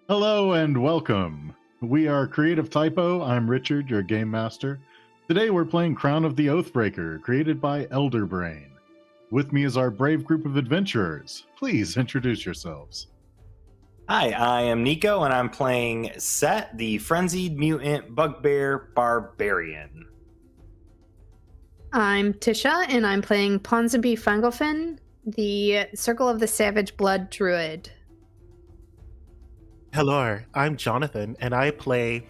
Hello and welcome. We are Creative Typo. I'm Richard, your game master. Today we're playing Crown of the Oathbreaker, created by Elderbrain. With me is our brave group of adventurers. Please introduce yourselves. Hi, I am Nico, and I'm playing Sett, the Frenzied Mutant Bugbear Barbarian. I'm Tisha, and I'm playing Ponsonby Fungalfin, the Circle of the Savage Blood Druid. Hello, I'm Jonathan, and I play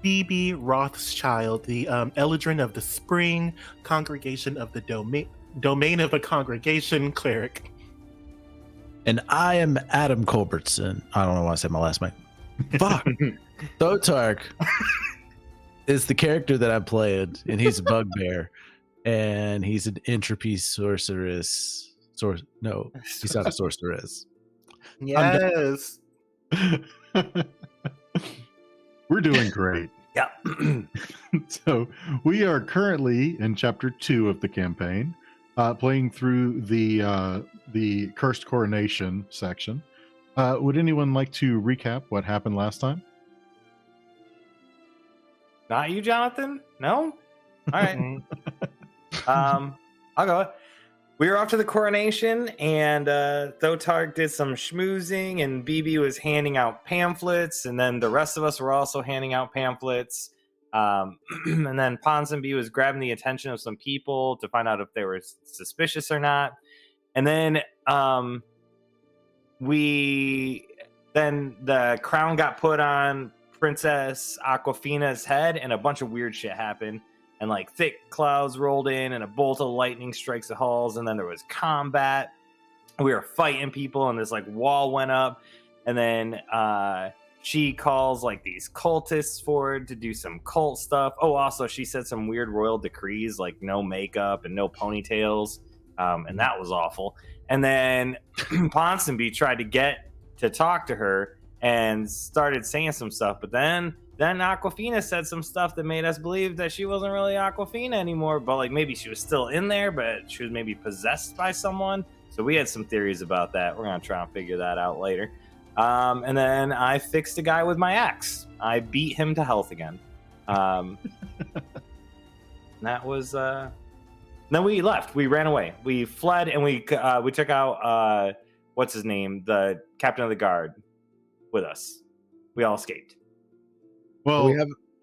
Bibi Rothschild, the Eladrin of the Spring, Congregation of the Domain of the Congregation Cleric. And I am Adam Culbertson. I don't know why I said my last name. Fuck. Thotark is the character that I played, and he's a bugbear, and he's an Entropist sorceress. No, he's not a sorceress. Yes. We're doing great. Yeah. So we are currently in chapter 2 of the campaign, playing through the Cursed Coronation section. Would anyone like to recap what happened last time? Not you, Jonathan? No? All right. I'll go. We were off to the coronation, and Thotark did some schmoozing, and Bibi was handing out pamphlets, and then the rest of us were also handing out pamphlets. And then Ponsonby was grabbing the attention of some people to find out if they were suspicious or not. And then the crown got put on Princess Aquafina's head, and a bunch of weird shit happened. And like thick clouds rolled in, and a bolt of lightning strikes the halls, and then there was combat. We were fighting people, and this like wall went up, and then she calls like these cultists forward to do some cult stuff. Oh, also she said some weird royal decrees, like no makeup and no ponytails, and that was awful. And then Ponsonby tried to get to talk to her and started saying some stuff, but then Aquafina said some stuff that made us believe that she wasn't really Aquafina anymore, but like maybe she was still in there, but she was maybe possessed by someone. So we had some theories about that. We're gonna try and figure that out later. And then I fixed a guy with my axe. I beat him to health again. That was. Then we left. We ran away. We fled, and we took out what's his name, the captain of the guard, with us. We all escaped. Well,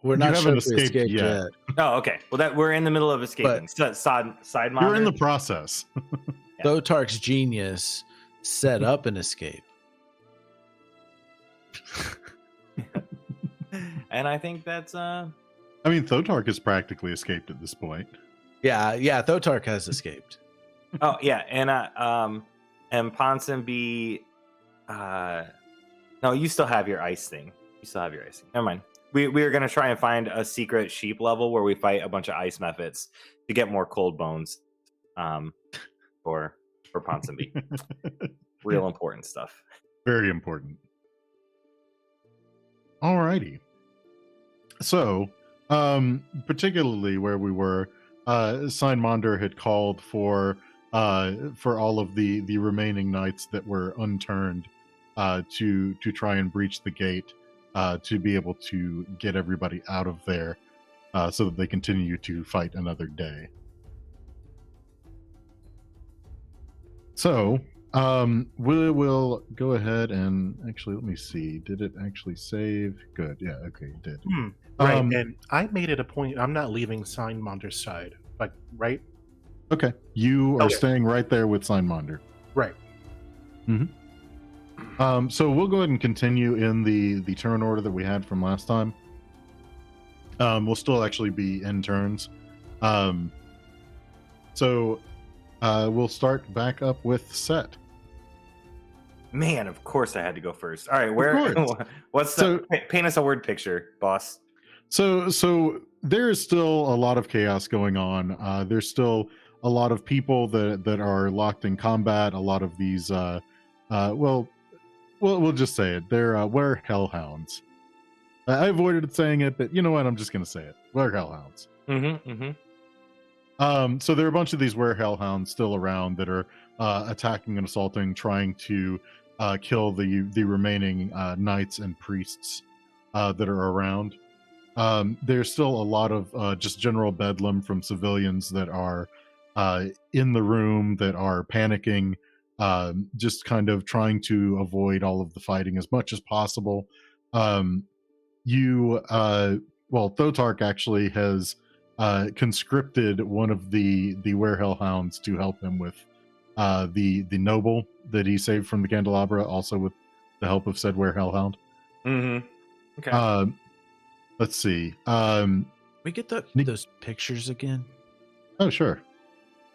we're not sure if we escaped escaped yet. yet. Oh, okay. Well, we're in the middle of escaping. Side monitor. You're in the process. Yeah. Thotark's genius set up an escape. And I think that's I mean, Thotark has practically escaped at this point. Yeah, Thotark has escaped. Oh yeah, and Ponsonby. No, you still have your ice thing. Never mind. We are gonna try and find a secret sheep level where we fight a bunch of ice methods to get more cold bones. For Ponsonby. Real important stuff. Very important. Alrighty. So, particularly where we were, Signmonder had called for all of the remaining knights that were unturned to try and breach the gate, to be able to get everybody out of there, so that they continue to fight another day. So, we will go ahead and actually, let me see. Did it actually save? Good. Yeah. Okay. It did. Right. And I made it a point. I'm not leaving Signmonder's side. Like, right? Okay. You are staying right there with Signmonder. Right. Mm-hmm. So we'll go ahead and continue in the turn order that we had from last time. We'll still actually be in turns. So we'll start back up with Sett. Man, of course I had to go first. All right, paint us a word picture, boss. So there is still a lot of chaos going on. There's still a lot of people that are locked in combat. A lot of these, we'll just say it. They're were hellhounds. I avoided saying it, but you know what? I'm just gonna say it. Were hellhounds. So there are a bunch of these were hellhounds still around that are attacking and assaulting, trying to kill the remaining knights and priests that are around. There's still a lot of just general bedlam from civilians that are in the room, that are panicking, just kind of trying to avoid all of the fighting as much as possible. Thotark actually has conscripted one of the werehellhounds to help him with the noble that he saved from the candelabra, also with the help of said werehellhound. Mm-hmm. Okay. Let's see. We get those pictures again. Oh, sure.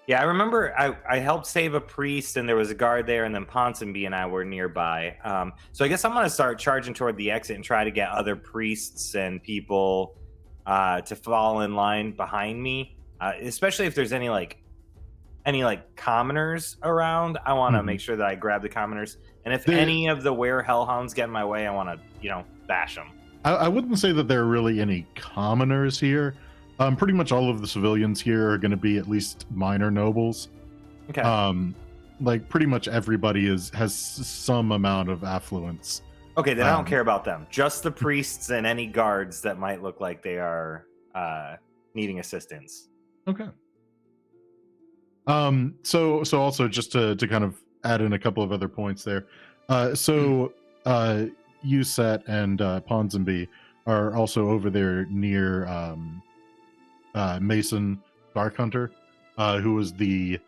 Yeah, I remember I helped save a priest, and there was a guard there, and then Ponsonby and I were nearby. So I guess I'm going to start charging toward the exit and try to get other priests and people to fall in line behind me, especially if there's any commoners around. I want to make sure that I grab the commoners, and if any of the werehellhounds get in my way, I want to bash them. I wouldn't say that there are really any commoners here. Pretty much all of the civilians here are going to be at least minor nobles. Okay. Pretty much everybody has some amount of affluence. Okay, then I don't care about them. Just the priests and any guards that might look like they are needing assistance. Okay. So also just to kind of add in a couple of other points there. You, Sett, and Ponsonby are also over there near Mason Darkhunter, who was the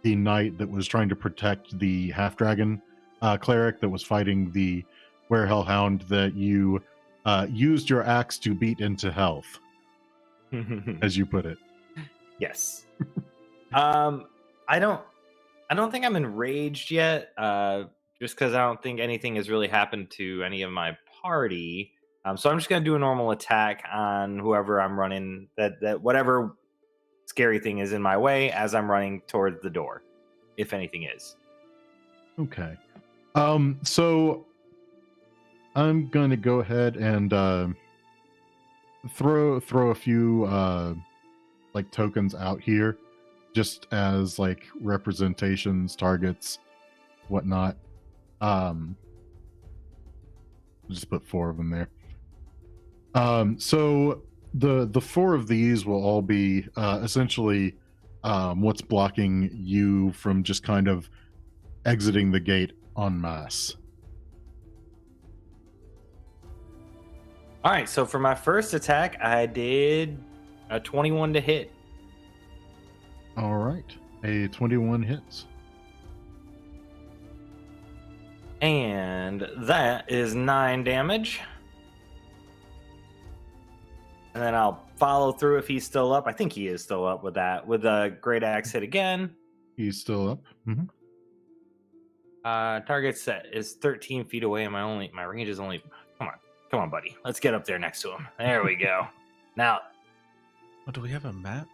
knight that was trying to protect the half-dragon cleric that was fighting the werehellhound that you used your axe to beat into health, as you put it. Yes. I don't think I'm enraged yet, just because I don't think anything has really happened to any of my party. So I'm just gonna do a normal attack on whoever I'm running. That whatever scary thing is in my way as I'm running towards the door, if anything is. Okay. So I'm going to go ahead and throw a few tokens out here, just as representations, targets, whatnot. Just put 4 of them there. So the 4 of these will all be essentially what's blocking you from just kind of exiting the gate en masse. All right, so for my first attack, I did a 21 to hit. All right, a 21 hits. And that is 9 damage. And then I'll follow through if he's still up. I think he is still up with that. With a great axe hit again. He's still up. Mm-hmm. Target set is 13 feet away, and my range is only. Come on, buddy. Let's get up there next to him. There we go. Now, do we have a map?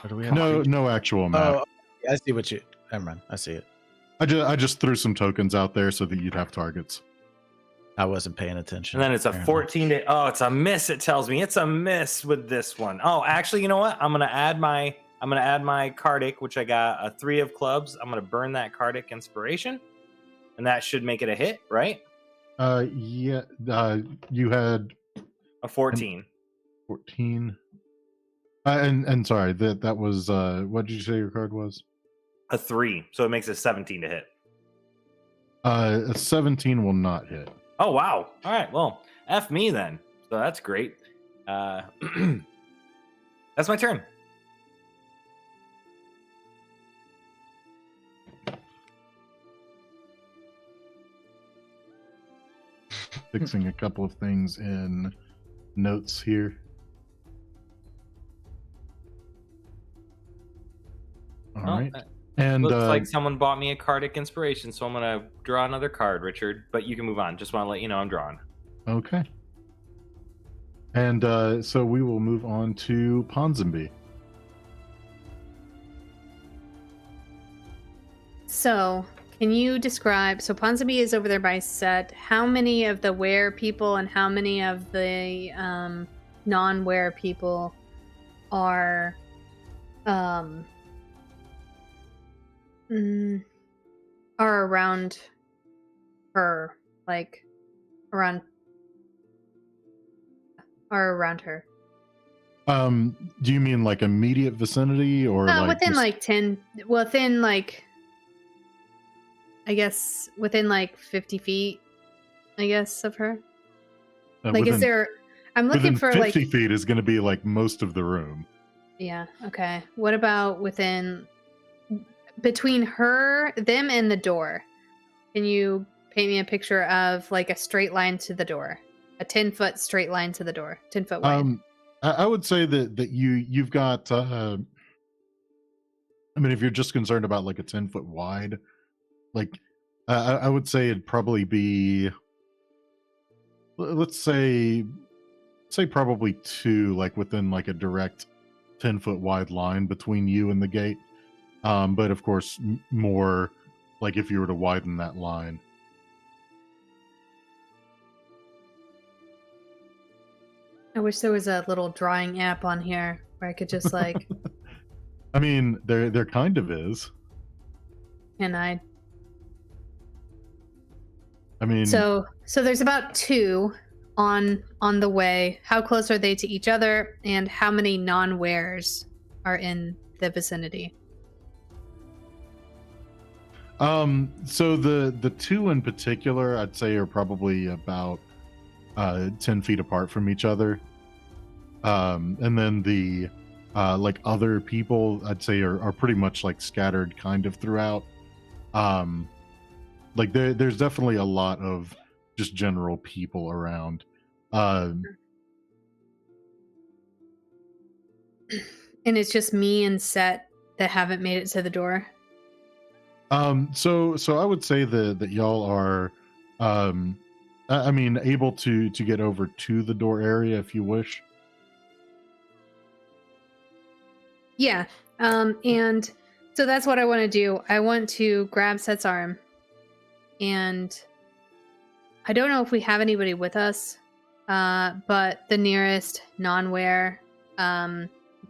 Or do we have no actual map. Oh, I see what you. Never mind. I see it. I just threw some tokens out there so that you'd have targets. I wasn't paying attention. And then it's a 14 to. Oh, it's a miss. It tells me it's a miss with this one. Oh, actually, you know what? I'm gonna add my Cardic, which I got a 3 of clubs. I'm gonna burn that Cardic inspiration, and that should make it a hit, right? Yeah. You had a 14. 14. And sorry, that was what did you say your card was? A 3, so it makes it 17 to hit. A 17 will not hit. Oh wow! All right, well, F me then. So that's great. That's my turn. Fixing a couple of things in notes here. All right. And looks like someone bought me a Cardic inspiration, so I'm gonna draw another card, Richard. But you can move on. Just want to let you know I'm drawing. Okay. And so we will move on to Ponsonby. So, can you describe? So, Ponsonby is over there by Sett. How many of the were people and how many of the non-were people are? are around her, like around her. Do you mean like immediate vicinity or like Within just- like 10, within like, I guess within like 50 feet, I guess, of her. Like, within, is there? I'm looking within for 50 like. feet is going to be like most of the room. Yeah. Okay. What about between them, and the door? Can you paint me a picture of like a straight line to the door, a 10-foot straight line to the door, 10-foot wide? I would say that you've got. I mean, if you're just concerned about like a 10-foot wide, like I would say it'd probably be. Let's say probably 2, like within like a direct 10-foot wide line between you and the gate. But of course, more like if you were to widen that line. I wish there was a little drawing app on here where I could just like, I mean, there kind of is. and I mean, so there's about 2 on the way. How close are they to each other, and how many non-wares are in the vicinity? so the 2 in particular, I'd say are probably about 10 feet apart from each other. And then the like other people, I'd say are pretty much like scattered kind of throughout. Like there's definitely a lot of just general people around. And it's just me and Sett that haven't made it to the door. So I would say that y'all are, I mean, able to get over to the door area if you wish. Yeah. And so that's what I want to do. I want to grab Sett's arm, and I don't know if we have anybody with us, but the nearest non-wear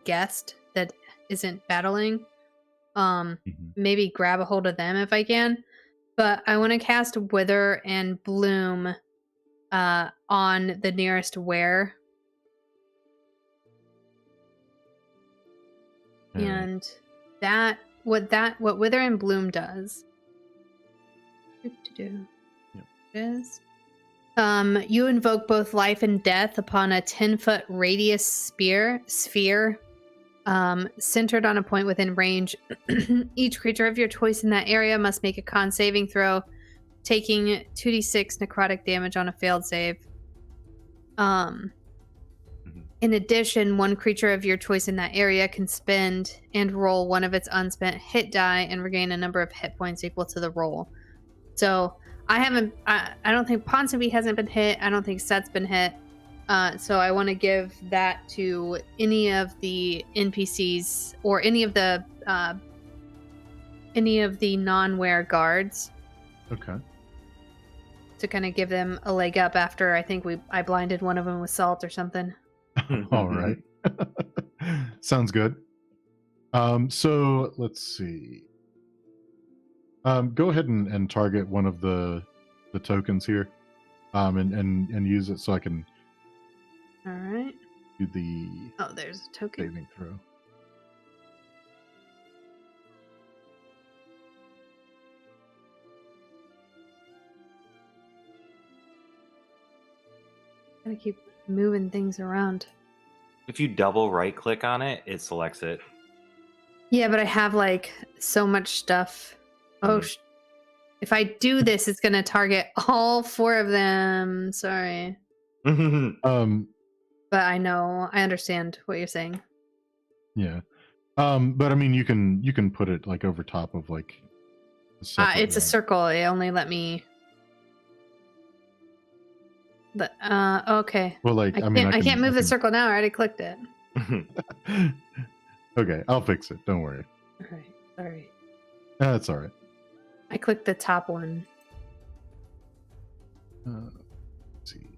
guest that isn't battling, maybe grab a hold of them if I can. But I want to cast Wither and Bloom on the nearest wear. Okay. And what Wither and Bloom does is you invoke both life and death upon a 10-foot radius sphere centered on a point within range. Each creature of your choice in that area must make a con saving throw, taking 2d6 necrotic damage on a failed save. In addition, one creature of your choice in that area can spend and roll one of its unspent hit die and regain a number of hit points equal to the roll. So I don't think Ponsonby hasn't been hit. I don't think Sett's been hit. So I want to give that to any of the NPCs or any of the non-wear guards. Okay. To kind of give them a leg up after I think I blinded one of them with salt or something. All right. Sounds good. So let's see. Go ahead and target one of the tokens here, and use it so I can All right. do the Oh, there's a token. saving throw. Gotta keep moving things around. If you double right click on it, it selects it. Yeah, but I have like so much stuff. Oh, if I do this, it's gonna target all 4 of them. Sorry. But I understand what you're saying. Yeah. But I mean, you can put it like over top of like. It's a circle. It only let me. But okay. Well, like I can't move the circle now. I already clicked it. Okay, I'll fix it. Don't worry. All right. Sorry. That's all right. I clicked the top one. Let's see.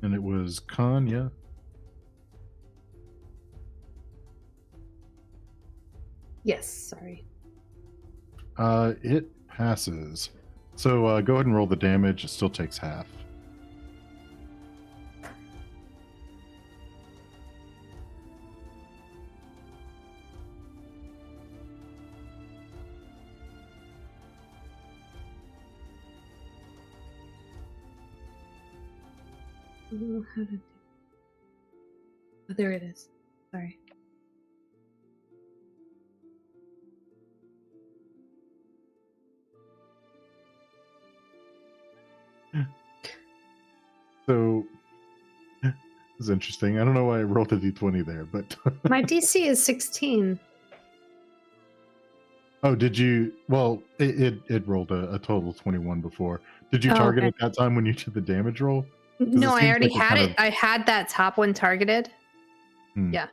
And it was Kanya. Yes, sorry. It passes. So go ahead and roll the damage. It still takes half. Oh, how did... Oh, there it is. Sorry. So this is interesting. I don't know why I rolled a d20 there, but My DC is 16. oh, did you? Well, it rolled a total of 21 before. Did you Oh, target okay. at that time when you did the damage roll? No, it I seems already like it had kind it. of- I had that top one targeted. Yeah.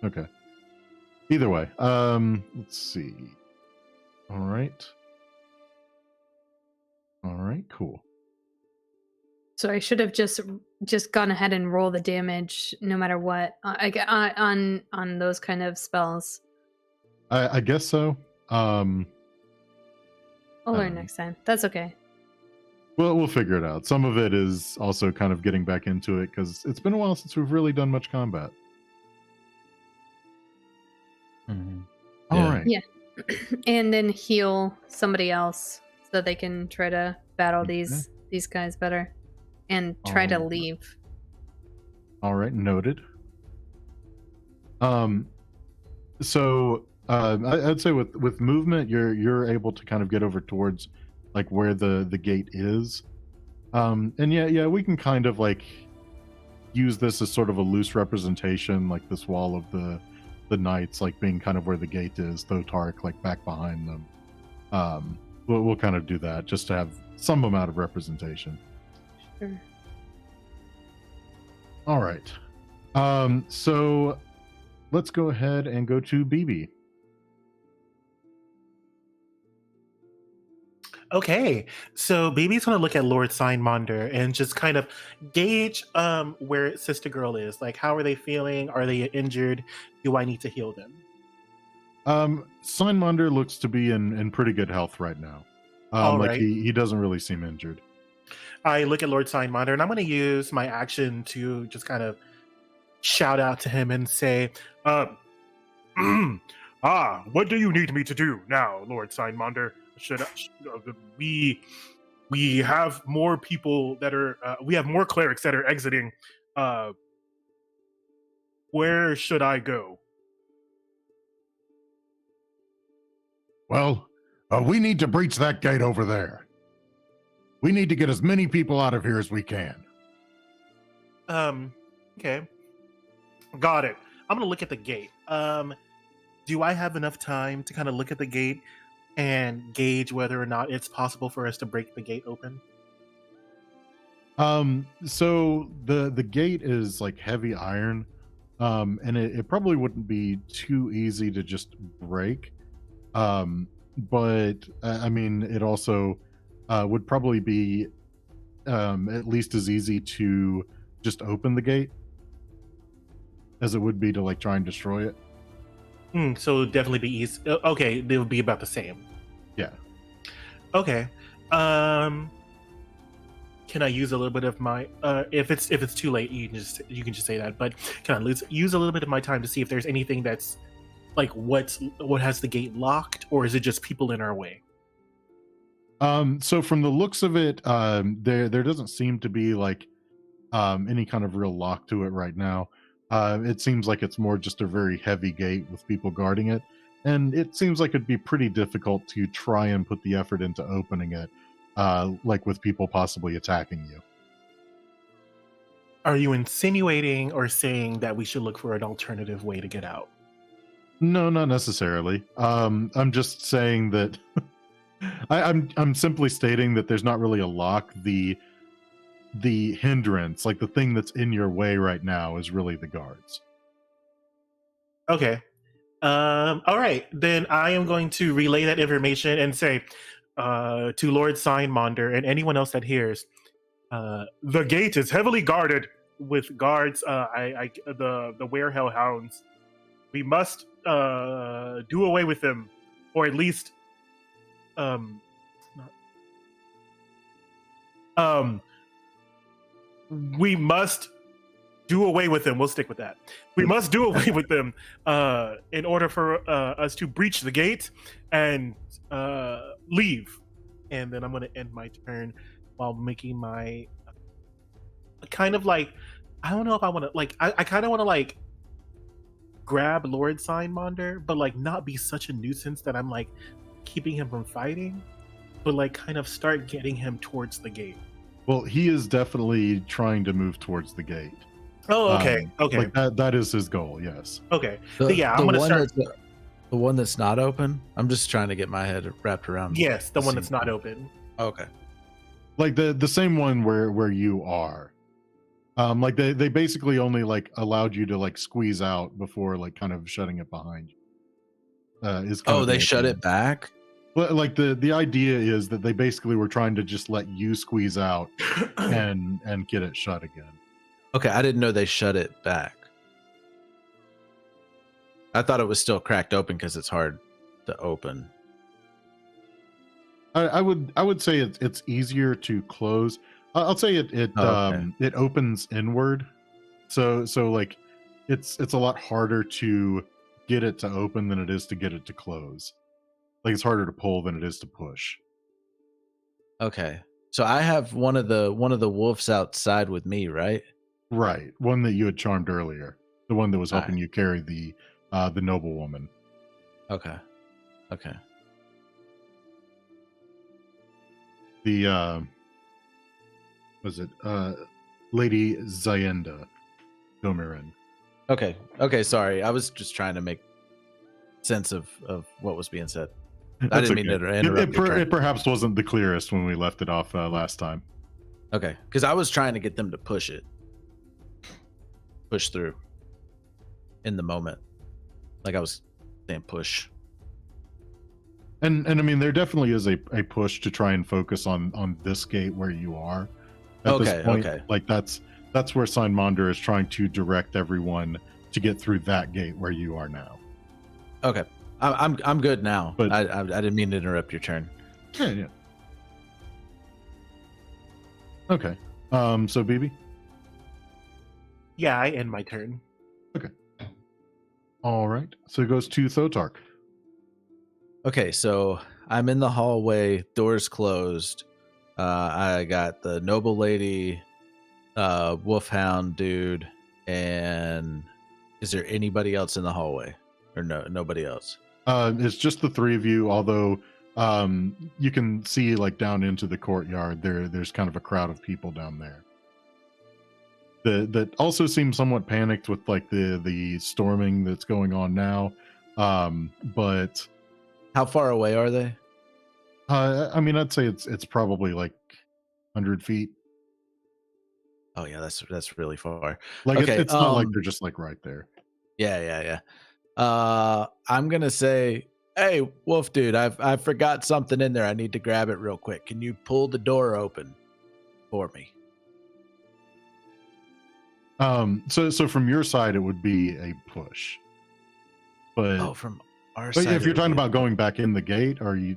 Okay. Either way, let's see. All right, cool. So I should have just gone ahead and roll the damage no matter what. On those kind of spells. I guess so. I'll learn Um, next time. That's okay. Well, we'll figure it out. Some of it is also kind of getting back into it because it's been a while since we've really done much combat. All Yeah. right. Yeah. And then heal somebody else so they can try to battle Okay. these guys better and try to Alright. leave. All right, noted. So I'd say with movement, you're able to kind of get over towards like where the gate is. And yeah, we can kind of like use this as sort of a loose representation, like this wall of the knights, like being kind of where the gate is, Thotark like back behind them. We'll kind of do that just to have some amount of representation. Sure. All right. So let's go ahead and go to Bibi. Okay, so Baby's gonna look at Lord Signmonder and just kind of gauge where Sister Girl is. Like, how are they feeling? Are they injured? Do I need to heal them? Signmonder looks to be in pretty good health right now. All Like right. he doesn't really seem injured. I look at Lord Signmonder and I'm gonna use my action to just kind of shout out to him and say, what do you need me to do now, Lord Signmonder? We have more people that are we have more clerics that are exiting. Where should I go? Well, we need to breach that gate over there. We need to get as many people out of here as we can. Okay, got it. I'm gonna look at the gate. Do I have enough time to kind of look at the gate and gauge whether or not it's possible for us to break the gate open? So the gate is like heavy iron, and it probably wouldn't be too easy to just break. But I mean, it also would probably be at least as easy to just open the gate as it would be to like try and destroy it. So it'd definitely be easy. Okay, they would be about the same. Yeah. Okay. Can I use a little bit of my if it's too late, you can just say that. But can I use a little bit of my time to see if there's anything that's like what has the gate locked, or is it just people in our way? So from the looks of it, there doesn't seem to be like any kind of real lock to it right now. It seems like it's more just a very heavy gate with people guarding it, and it seems like it'd be pretty difficult to try and put the effort into opening it, like with people possibly attacking you. Are you insinuating or saying that we should look for an alternative way to get out? No, not necessarily. I'm just saying that I'm simply stating that there's not really a lock. The hindrance, like the thing that's in your way right now, is really the guards. Okay. All right. Then I am going to relay that information and say to Lord Signmonder and anyone else that hears, the gate is heavily guarded with guards. The Werehell hounds we must do away with them, or at least we must do away with them. We'll stick with that. We must do away with them in order for us to breach the gate and leave. And then I'm going to end my turn while making my kind of like, I don't know if I want to like, I kind of want to like grab Lord Signmonder, but like not be such a nuisance that I'm like keeping him from fighting, but like kind of start getting him towards the gate. Well, he is definitely trying to move towards the gate. Oh, okay. Okay. Like that is his goal, yes. Okay. The, Yeah, I'm the gonna one start. the one that's not open. I'm just trying to get my head wrapped around. Yes, the one that's scene. not open. Okay. Like the same one where you are. Like they basically only like allowed you to like squeeze out before like kind of shutting it behind you. Is kind Oh, of they the shut idea. it back. Well, like the idea is that they basically were trying to just let you squeeze out and get it shut again. Okay, I didn't know they shut it back. I thought it was still cracked open because it's hard to open. I would say it's easier to close. I'll say it okay. it opens inward, so like it's a lot harder to get it to open than it is to get it to close. Like it's harder to pull than it is to push. Okay, so I have one of the wolves outside with me, right? Right, one that you had charmed earlier, the one that was helping Alright. you carry the noble woman. Okay. Okay. The was it Lady Zayenda Domirin. Okay. Okay. Sorry, I was just trying to make sense of what was being said. I That's didn't mean okay. to interrupt your turn. It perhaps wasn't the clearest when we left it off last time. Okay, because I was trying to get them to push through in the moment, like I was saying push. And I mean, there definitely is a push to try and focus on this gate where you are. At Okay, this point, okay. like that's where Signmonder is trying to direct everyone to get through that gate where you are now. Okay, I'm good now. But- I didn't mean to interrupt your turn. Yeah. Okay. So Bibi. Yeah, I end my turn. All right. So it goes to Thotark. Okay, so I'm in the hallway, doors closed. I got the noble lady, wolfhound dude, and is there anybody else in the hallway, or nobody else? It's just the three of you, although you can see like down into the courtyard there's kind of a crowd of people down there that also seem somewhat panicked with like the storming that's going on now. But How far away are they? I mean, I'd say it's probably like 100 feet. Oh yeah, that's really far. Like Okay, it's not like they're just like right there. Yeah. I'm gonna say, hey, wolf dude, I forgot something in there. I need to grab it real quick. Can you pull the door open for me? So from your side, it would be a push. But, Oh, from our but side. if it you're would talking be- about going back in the gate, are you?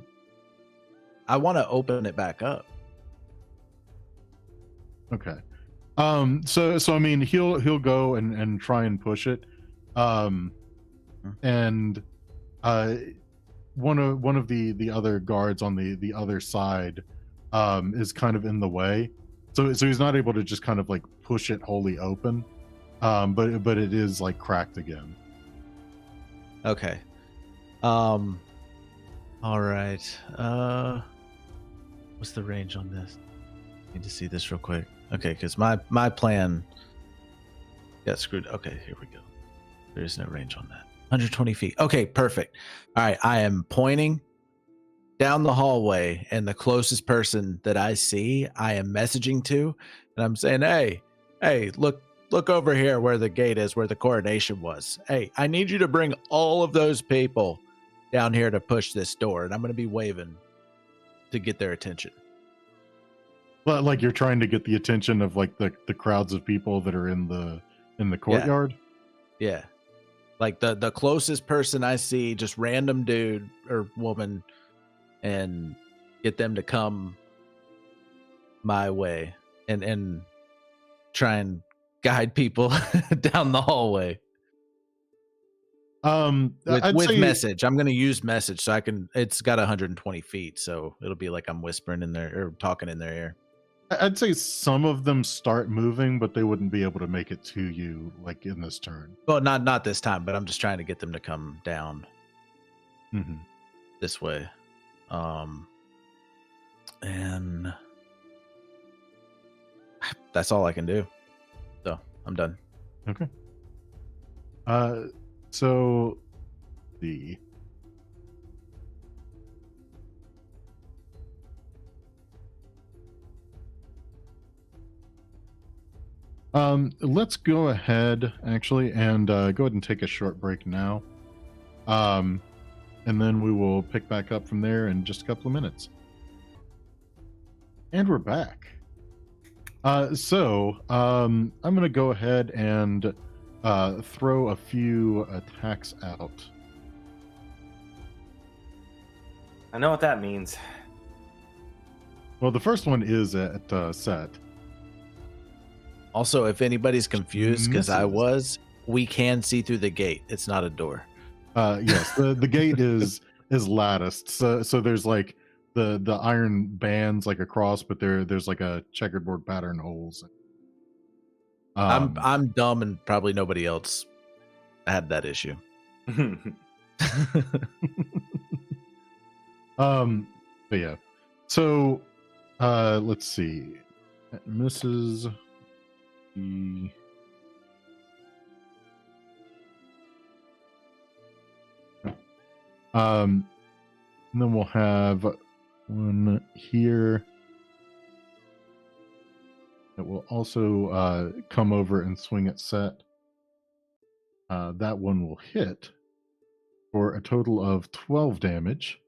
I want to open it back up. Okay. So I mean, he'll go and try and push it. And one of the other guards on the other side is kind of in the way. So he's not able to just kind of like push it wholly open. But it is like cracked again. Okay. All right. What's the range on this? Need to see this real quick. Okay, because my plan got screwed. Okay, here we go. There is no range on that. 120 feet. Okay, perfect. All right, I am pointing down the hallway, and the closest person that I see, I am messaging to, and I'm saying, hey, look over here where the gate is, where the coronation was. Hey, I need you to bring all of those people down here to push this door, and I'm going to be waving to get their attention. Well, like you're trying to get the attention of like the crowds of people that are in the courtyard. Yeah. Like the closest person I see, just random dude or woman, and get them to come my way and try and guide people down the hallway. I'd With say, message. I'm going to use message so I can. It's got 120 feet, so it'll be like I'm whispering in their or talking in their ear. I'd say some of them start moving, but they wouldn't be able to make it to you like in this turn. Well, not this time, but I'm just trying to get them to come down this way. And that's all I can do. So I'm done. Okay. So the let's go ahead actually and go ahead and take a short break now. And then we will pick back up from there in just a couple of minutes. And we're back. So I'm going to go ahead and throw a few attacks out. I know what that means. Well, the first one is at Sett. Also, if anybody's confused, because I Misses. was, we can see through the gate. It's not a door. Yes, the gate is latticed. So there's like the iron bands like across, but there's like a checkerboard pattern holes. I'm dumb, and probably nobody else had that issue. But yeah. So let's see. That misses the and then we'll have one here that will also come over and swing at Sett. That one will hit for a total of 12 damage.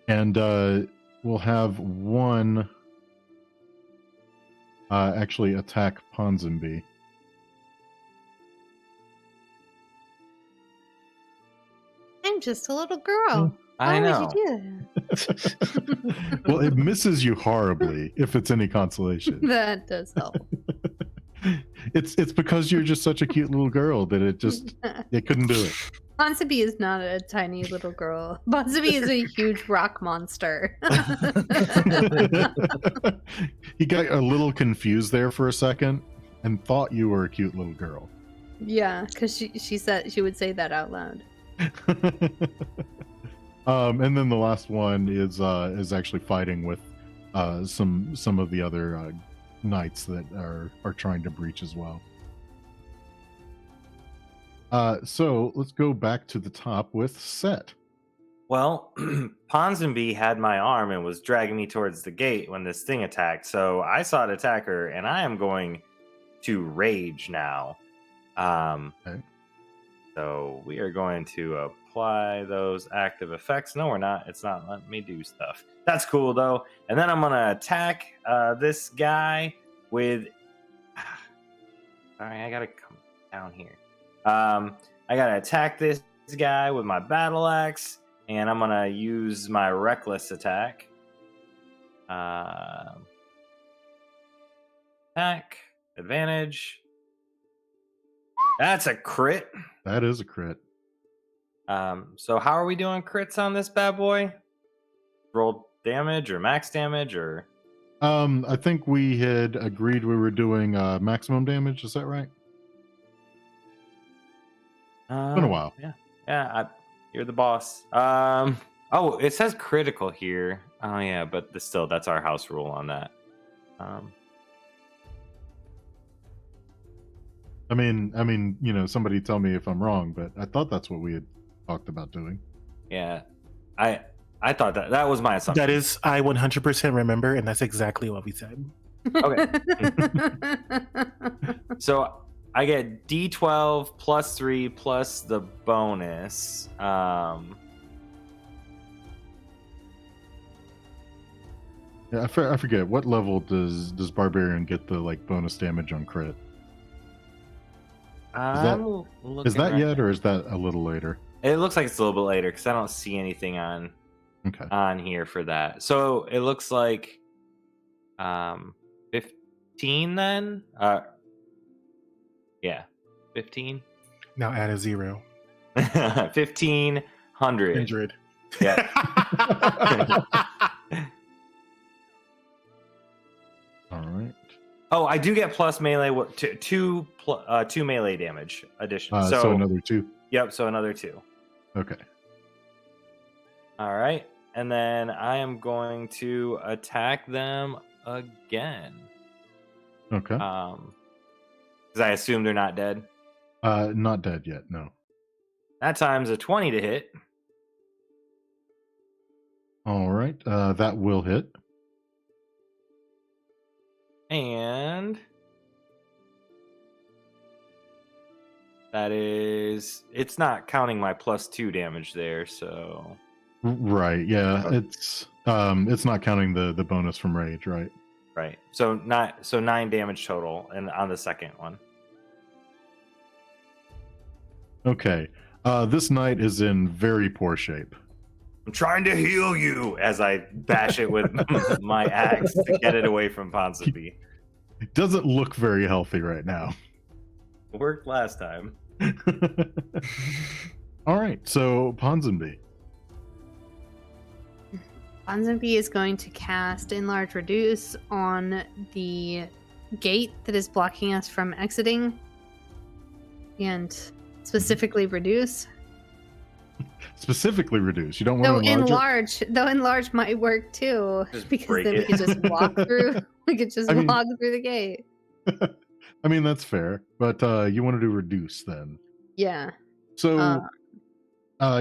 And we'll have one actually attack Ponsonby. I'm just a little girl. I Why know. would you do that? Well, it misses you horribly, if it's any consolation. That does help. It's because you're just such a cute little girl that it couldn't do it. Ponsonby is not a tiny little girl. Ponsonby is a huge rock monster. He got a little confused there for a second and thought you were a cute little girl. Yeah, because she said she would say that out loud. And then the last one is actually fighting with some of the other knights that are trying to breach as well. So let's go back to the top with Sett. Well, Ponsonby had my arm and was dragging me towards the gate when this thing attacked. So I saw it attack her, and I am going to rage now. Okay. So we are going to apply those active effects. No, we're not. It's not letting me do stuff. That's cool, though. And then I'm going to attack this guy with... Sorry, I got to come down here. I got to attack this guy with my battle axe, and I'm going to use my reckless attack. Attack, advantage. That's a crit. That is a crit. So how are we doing crits on this bad boy? Roll damage or max damage or? I think we had agreed we were doing maximum damage. Is that right? It's been a while. Yeah. You're the boss. Oh, it says critical here. Oh yeah, but still, that's our house rule on that. I mean, somebody tell me if I'm wrong, but I thought that's what we had talked about doing. Yeah, I thought that was my assumption. That is, I 100% remember, and that's exactly what we said. Okay. So I get D12 plus 3 plus the bonus. Yeah, I forget what level does Barbarian get the like bonus damage on crit? I'm Is looking that right yet, now. or is that a little later? It looks like it's a little bit later because I don't see anything Okay. on here for that. So it looks like 15 then. Yeah, 15. Now add a 0. 1500. 100. Yeah. All right. Oh, I do get plus melee two melee damage addition. So another 2. Yep, so another 2. Okay. All right. And then I am going to attack them again. Okay. Because I assume they're not dead. Not dead yet. No. That time's a 20 to hit. All right. That will hit. And that is, it's not counting my +2 damage there, so Right. Yeah. Okay. It's not counting the bonus from rage, right? right. So 9 damage total and on the second one. Okay. This knight is in very poor shape. I'm trying to heal you as I bash it with my axe to get it away from Ponsonby. It doesn't look very healthy right now. Worked last time. All right. So Ponsonby. Ponsonby is going to cast Enlarge Reduce on the gate that is blocking us from exiting. And specifically reduce. Specifically reduce. You don't want to enlarge it? Though enlarge might work too. Just Because break then we it. could just walk through. We could just I mean- walk through the gate. I mean, that's fair. But you want to do reduce then. Yeah. So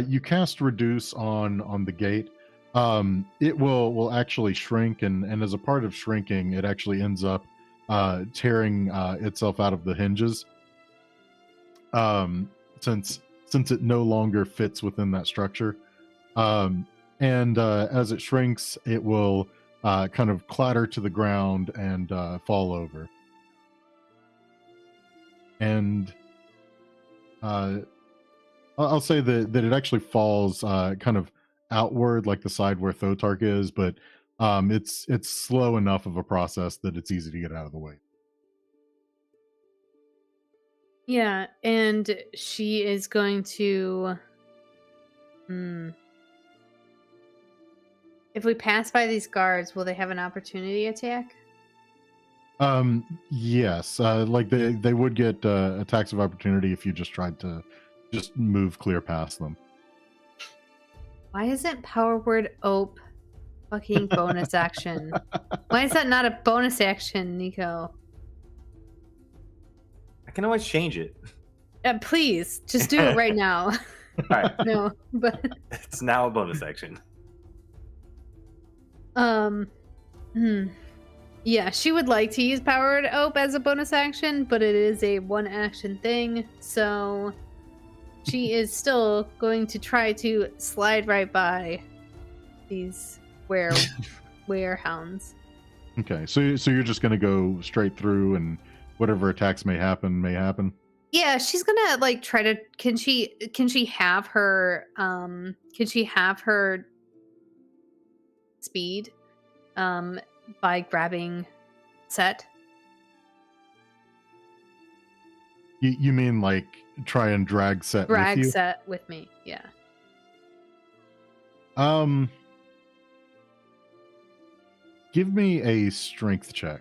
you cast reduce on the gate. It will actually shrink, and as a part of shrinking, it actually ends up tearing itself out of the hinges. Since it no longer fits within that structure, and as it shrinks, it will kind of clatter to the ground and fall over. And I'll say that it actually falls kind of outward, like the side where Thotark is, but it's slow enough of a process that it's easy to get out of the way. Yeah, and she is going to. If we pass by these guards, will they have an opportunity attack? Yes, like they would get attacks of opportunity if you just tried to just move clear past them. Why isn't Power Word Ope fucking bonus action? Why is that not a bonus action, Nico? I can always change it. Please, just do it right now. All right. No, but It's now a bonus action. yeah, she would like to use Powered Ope as a bonus action, but it is a one action thing, so she is still going to try to slide right by these werehounds. Okay, so you're just gonna go straight through, and whatever attacks may happen. Yeah, she's gonna like try to. Can she have her speed, by grabbing Sett? You mean like try and drag Sett with you? Sett with me, yeah. Give me a strength check.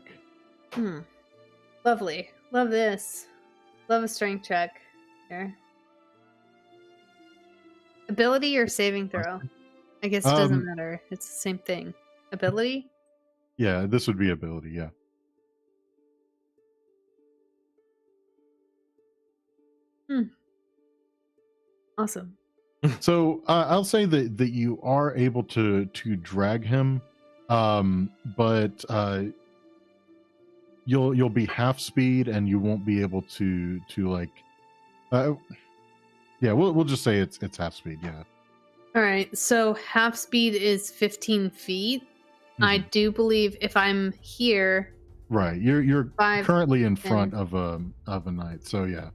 Lovely. Love this. Love a strength check. Here. Ability or saving throw? I guess it doesn't matter. It's the same thing. Ability? Yeah, this would be ability. Yeah. Awesome. So I'll say that you are able to drag him, but you'll be half speed and you won't be able to like. Yeah, we'll just say it's half speed. Yeah. All right. So half speed is 15 feet. I do believe if I'm here, Right. You're 5, currently in 10. front of a knight. So yeah.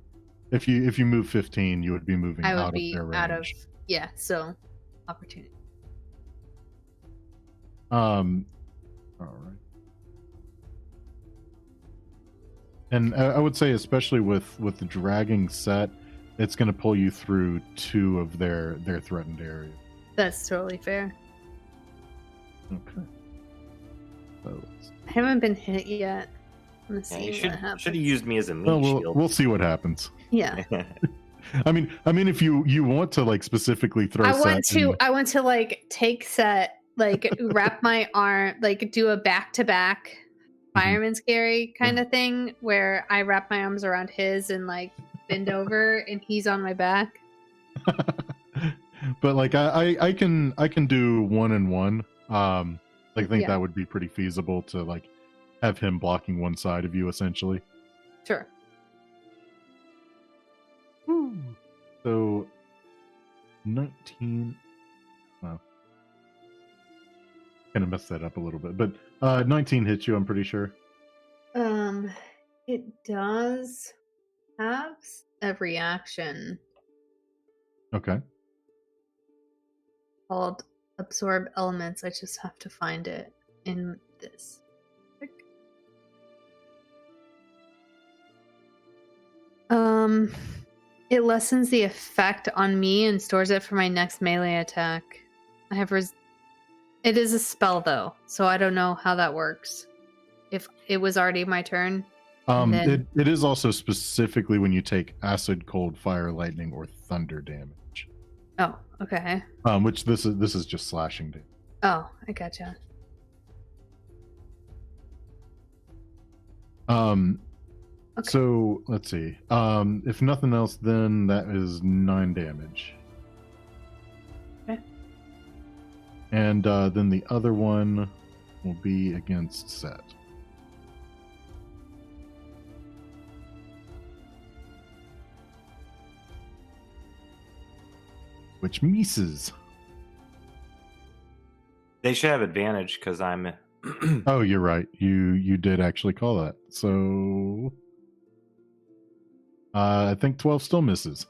If you move 15, you would be moving I would out of be their range. out of, yeah, so opportunity. All right. And I would say, especially with the dragging Sett, it's going to pull you through 2 of their threatened areas. That's totally fair. Okay. So, I haven't been hit yet. Let's Yeah, see you what should happens. have used me as a meat well, shield. we'll see what happens. Yeah. I mean, if you want to like specifically throw, I Sett want to like take Sett, like wrap my arm, like do a back-to-back fireman's carry kind of thing where I wrap my arms around his and like bend over and he's on my back. but like I can do 1 and 1. I think Yeah. that would be pretty feasible to like have him blocking one side of you essentially. Sure. So 19. Well, kind of messed that up a little bit, but 19 hits you. I'm pretty sure. It does have a reaction Okay. called absorb elements. I just have to find it in this. It lessens the effect on me and stores it for my next melee attack. I have it is a spell though, so I don't know how that works. If it was already my turn. Then... it is also specifically when you take acid, cold, fire, lightning, or thunder damage. Oh, okay. Which this is just slashing damage. Oh, I gotcha. Okay. So let's see. If nothing else, then that is 9 damage. Okay. And then the other one will be against Sett. Which misses. They should have advantage because I'm. Oh, you're right. You did actually call that. So I think 12 still misses.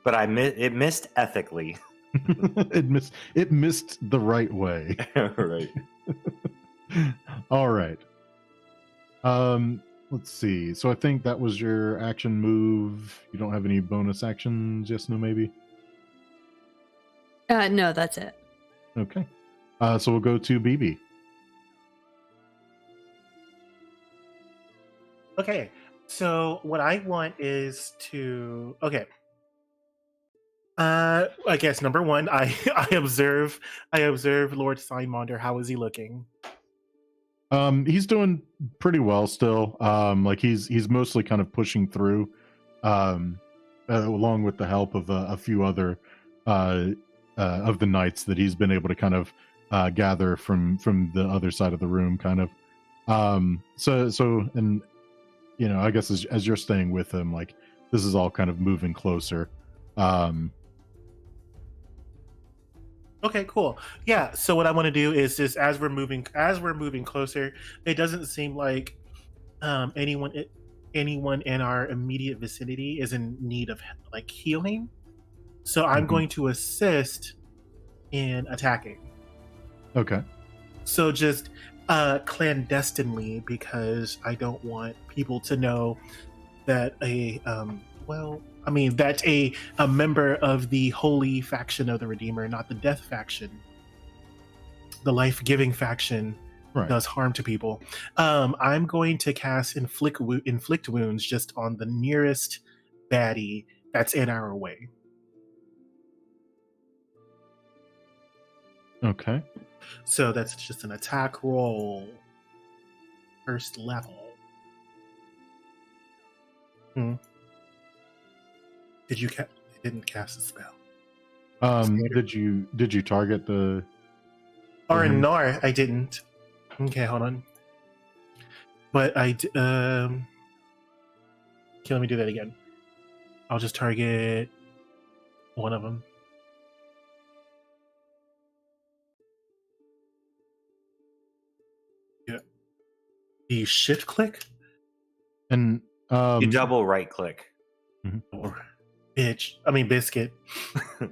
But it missed ethically. It missed the right way. Right. All right. Let's see. So I think that was your action move. You don't have any bonus actions, yes, no, maybe? No, that's it. Okay. So we'll go to Bibi. Okay, so what I want is to I guess number 1, I observe Lord Simonder. How is he looking? He's doing pretty well still. Like he's mostly kind of pushing through, along with the help of a few other of the knights that he's been able to kind of gather from the other side of the room, kind of. So and you know, I guess as you're staying with him, like this is all kind of moving closer. Okay, cool. Yeah. So what I want to do is just as we're moving closer, it doesn't seem like anyone in our immediate vicinity is in need of like healing. So I'm going to assist in attacking. Okay. So just clandestinely, because I don't want people to know that that's a member of the holy faction of the Redeemer, not the death faction. The life-giving faction does harm to people. I'm going to cast inflict wounds just on the nearest baddie that's in our way. Okay. So that's just an attack roll. First level. Did you didn't cast a spell? Did you target the? Or no, I didn't. Okay, hold on. But okay, let me do that again. I'll just target one of them. you shift click? And You double right click. Or biscuit.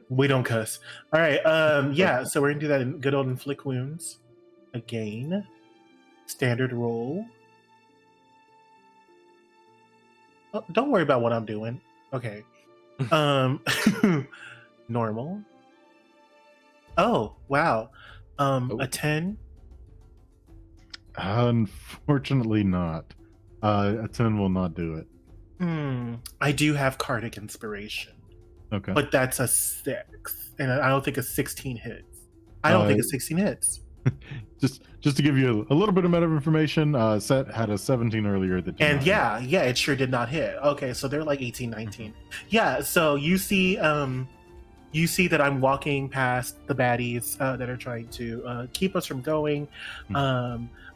We don't cuss. All right. Yeah. So we're gonna do that in good old inflict wounds again. Standard roll. Oh, don't worry about what I'm doing. Okay. Normal. Oh wow. A 10. Unfortunately, not. A 10 will not do it. I do have Cardiac Inspiration. Okay. But that's a 6. And I don't think a 16 hits. I don't think a 16 hits. Just to give you a little bit of meta information, Sett had a 17 earlier that did And not hit. yeah, it sure did not hit. Okay, so they're like 18, 19. Yeah, so you see that I'm walking past the baddies that are trying to keep us from going.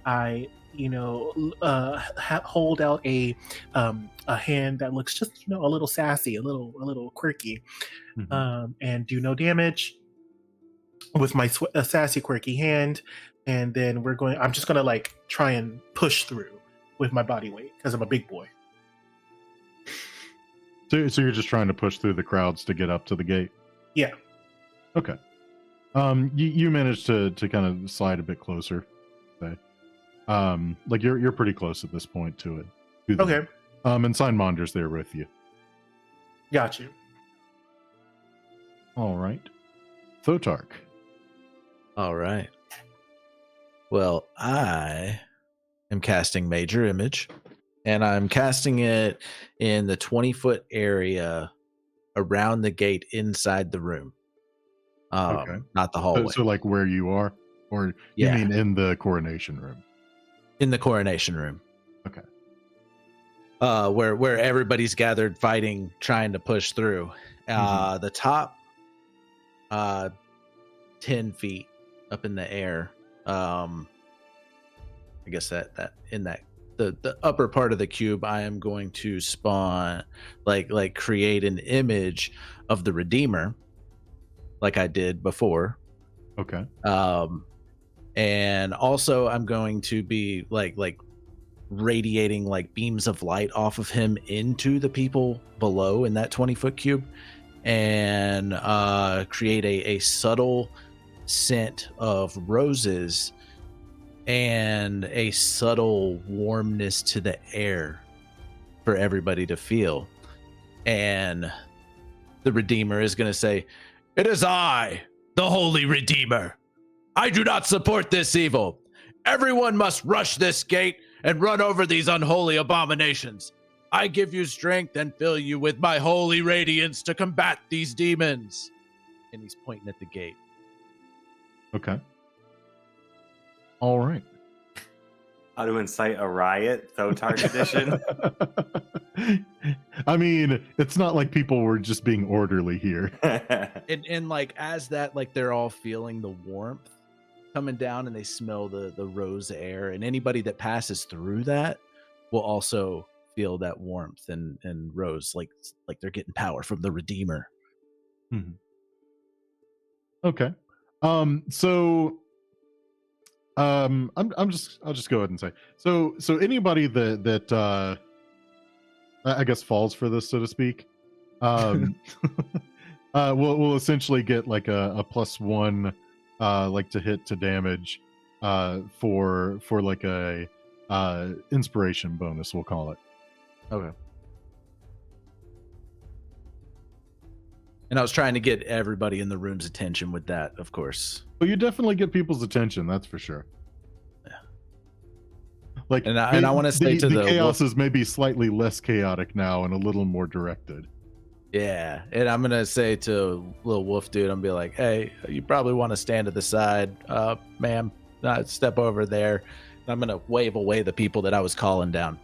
I hold out a hand that looks just a little sassy, a little quirky, and do no damage with my sassy quirky hand. And then I'm just gonna like try and push through with my body weight because I'm a big boy. So you're just trying to push through the crowds to get up to the gate? Yeah. Okay. You managed to kind of slide a bit closer. Okay. Like you're pretty close at this point to it. Okay. And Signmonder's there with you. Got you. All right. Thotark. All right. Well, I am casting Major Image, and I'm casting it in the 20-foot area around the gate inside the room. Okay. Not the hallway. So like where you are? Or Yeah. you mean in the coronation room? In the coronation room. Okay. Where everybody's gathered fighting, trying to push through. The top 10 feet up in the air. I guess that in that the upper part of the cube, I am going to spawn like create an image of the Redeemer, like I did before. Okay. And also I'm going to be like radiating like beams of light off of him into the people below in that 20-foot cube, and create a subtle scent of roses and a subtle warmness to the air for everybody to feel. And the Redeemer is going to say, "It is I, the Holy Redeemer. I do not support this evil. Everyone must rush this gate and run over these unholy abominations. I give you strength and fill you with my holy radiance to combat these demons." And he's pointing at the gate. Okay. All right. How to incite a riot, Thotark edition. I mean, it's not like people were just being orderly here. And like as that, like they're all feeling the warmth coming down, and they smell the rose air, and anybody that passes through that will also feel that warmth and rose, like they're getting power from the Redeemer. Okay. I'll just go ahead and say, so anybody that I guess falls for this, so to speak, will essentially get like a +1 like to hit to damage for like a inspiration bonus, we'll call it. Okay. And I was trying to get everybody in the room's attention with that, of course. Well, you definitely get people's attention, that's for sure. Yeah. Like, and I want to say to the chaos is maybe slightly less chaotic now and a little more directed. Yeah, and I'm gonna say to little wolf dude, I'm gonna be like, "Hey, you probably want to stand to the side, ma'am. Step over there." And I'm gonna wave away the people that I was calling down.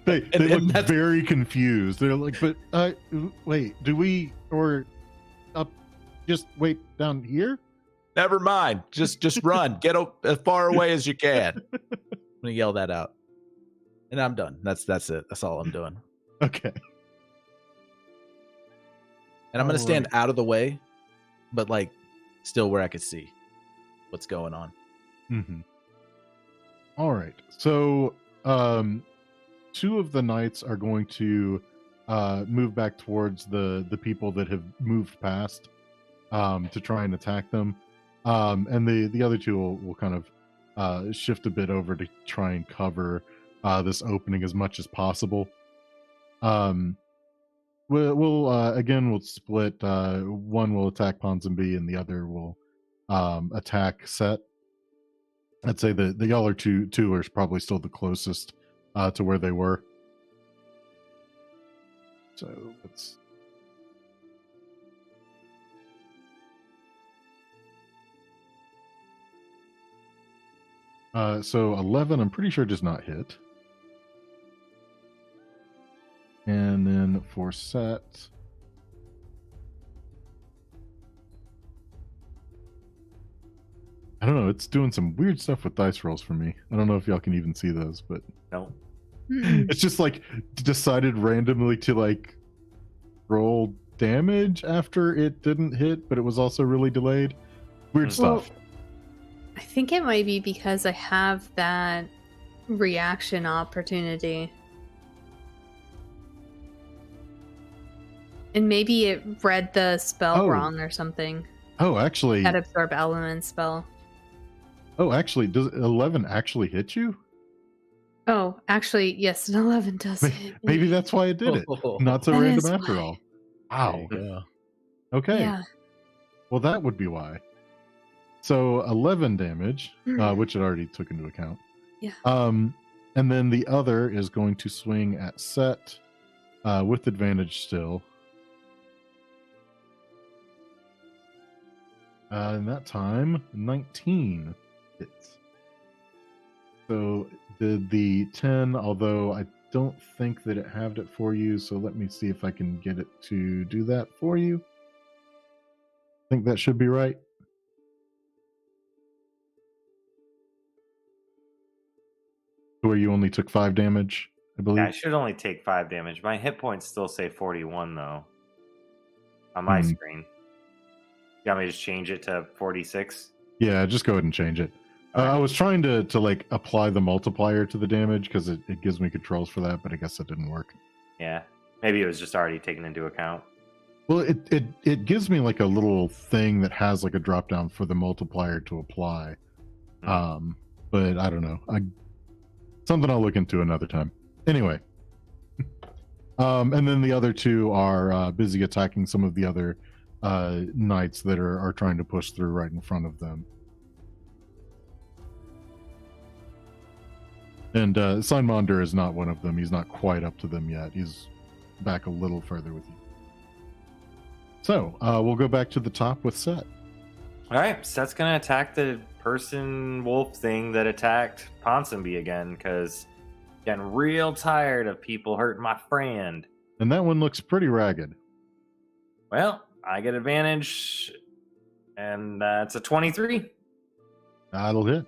they look very confused. They're like, "But wait, do we or up? Just wait down here? Never mind. Just run. Get as far away as you can." I'm gonna yell that out, and I'm done. That's it. That's all I'm doing. Okay. And I'm gonna stand out of the way, but like still where I could see what's going on. All right. So, two of the knights are going to move back towards the people that have moved past to try and attack them, and the other two will kind of shift a bit over to try and cover this opening as much as possible. We'll split. One will attack Ponsonby, and the other will attack Sett. I'd say the y'all are two are probably still the closest to where they were. So let's. So 11, I'm pretty sure does not hit. And then for Sett, I don't know, it's doing some weird stuff with dice rolls for me. I don't know if y'all can even see those, but No. it's just like decided randomly to like roll damage after it didn't hit, but it was also really delayed. Weird stuff. I think it might be because I have that reaction opportunity. And maybe it read the spell wrong or something. Oh, actually. That absorb element spell. Oh, actually, does 11 actually hit you? Oh, actually, yes, an 11 does hit me. Maybe that's why it did it. Not so That random is after why. all. Wow. Yeah. Okay. Yeah. Well, that would be why. So 11 damage, which it already took into account. Yeah. And then the other is going to swing at Sett with advantage still. And that time, 19 hits. So did the 10, although I don't think that it halved it for you, so let me see if I can get it to do that for you. I think that should be right. Where you only took 5 damage, I believe. Yeah, I should only take 5 damage. My hit points still say 41 though on my screen. You want me to just change it to 46? Yeah, just go ahead and change it. I was trying to like apply the multiplier to the damage because it gives me controls for that, but I guess it didn't work. Yeah, maybe it was just already taken into account. Well, it gives me like a little thing that has like a drop down for the multiplier to apply. But I don't know. Something I'll look into another time. Anyway. And then the other two are busy attacking some of the other knights that are trying to push through right in front of them. And Signmonder is not one of them. He's not quite up to them yet. He's back a little further with you. So we'll go back to the top with Sett. All right, Sett's gonna attack the person wolf thing that attacked Ponsonby again because getting real tired of people hurting my friend. And that one looks pretty ragged. Well, I get advantage, and it's a 23. That'll hit.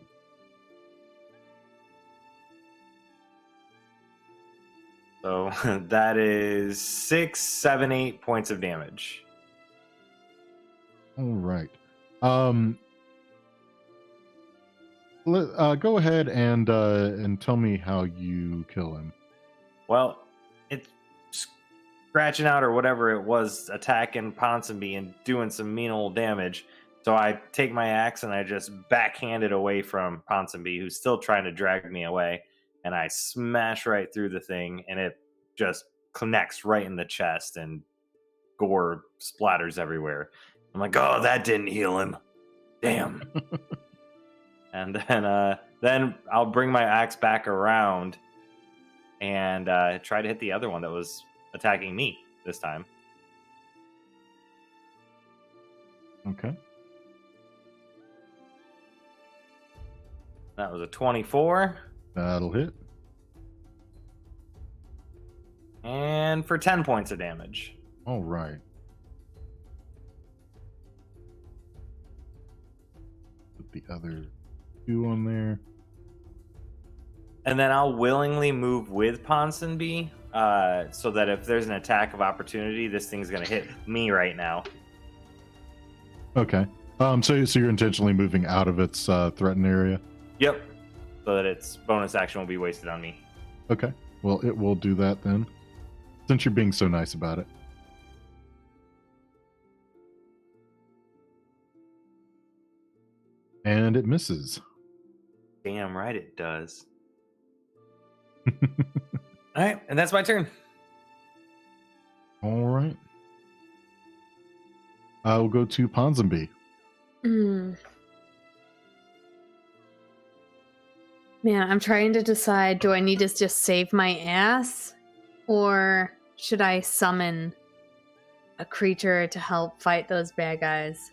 So that is 6, 7, 8 points of damage. All right. Go ahead and tell me how you kill him. Well, it's scratching out or whatever it was, attacking Ponsonby and doing some mean old damage. So I take my axe and I just backhand it away from Ponsonby, who's still trying to drag me away. And I smash right through the thing, and it just connects right in the chest, and gore splatters everywhere. I'm like, oh, that didn't heal him. Damn. And then I'll bring my axe back around and try to hit the other one that was attacking me this time. Okay. That was a 24. That'll hit. And for 10 points of damage. All right. Put the other 2 on there. And then I'll willingly move with Ponsonby so that if there's an attack of opportunity, this thing's going to hit me right now. Okay. So you're intentionally moving out of its threatened area? Yep. so that its bonus action will be wasted on me. Okay. Well, it will do that then, since you're being so nice about it. And it misses. Damn right it does. All right, and that's my turn. All right. I will go to Ponsonby. Man, I'm trying to decide, do I need to just save my ass? Or should I summon a creature to help fight those bad guys?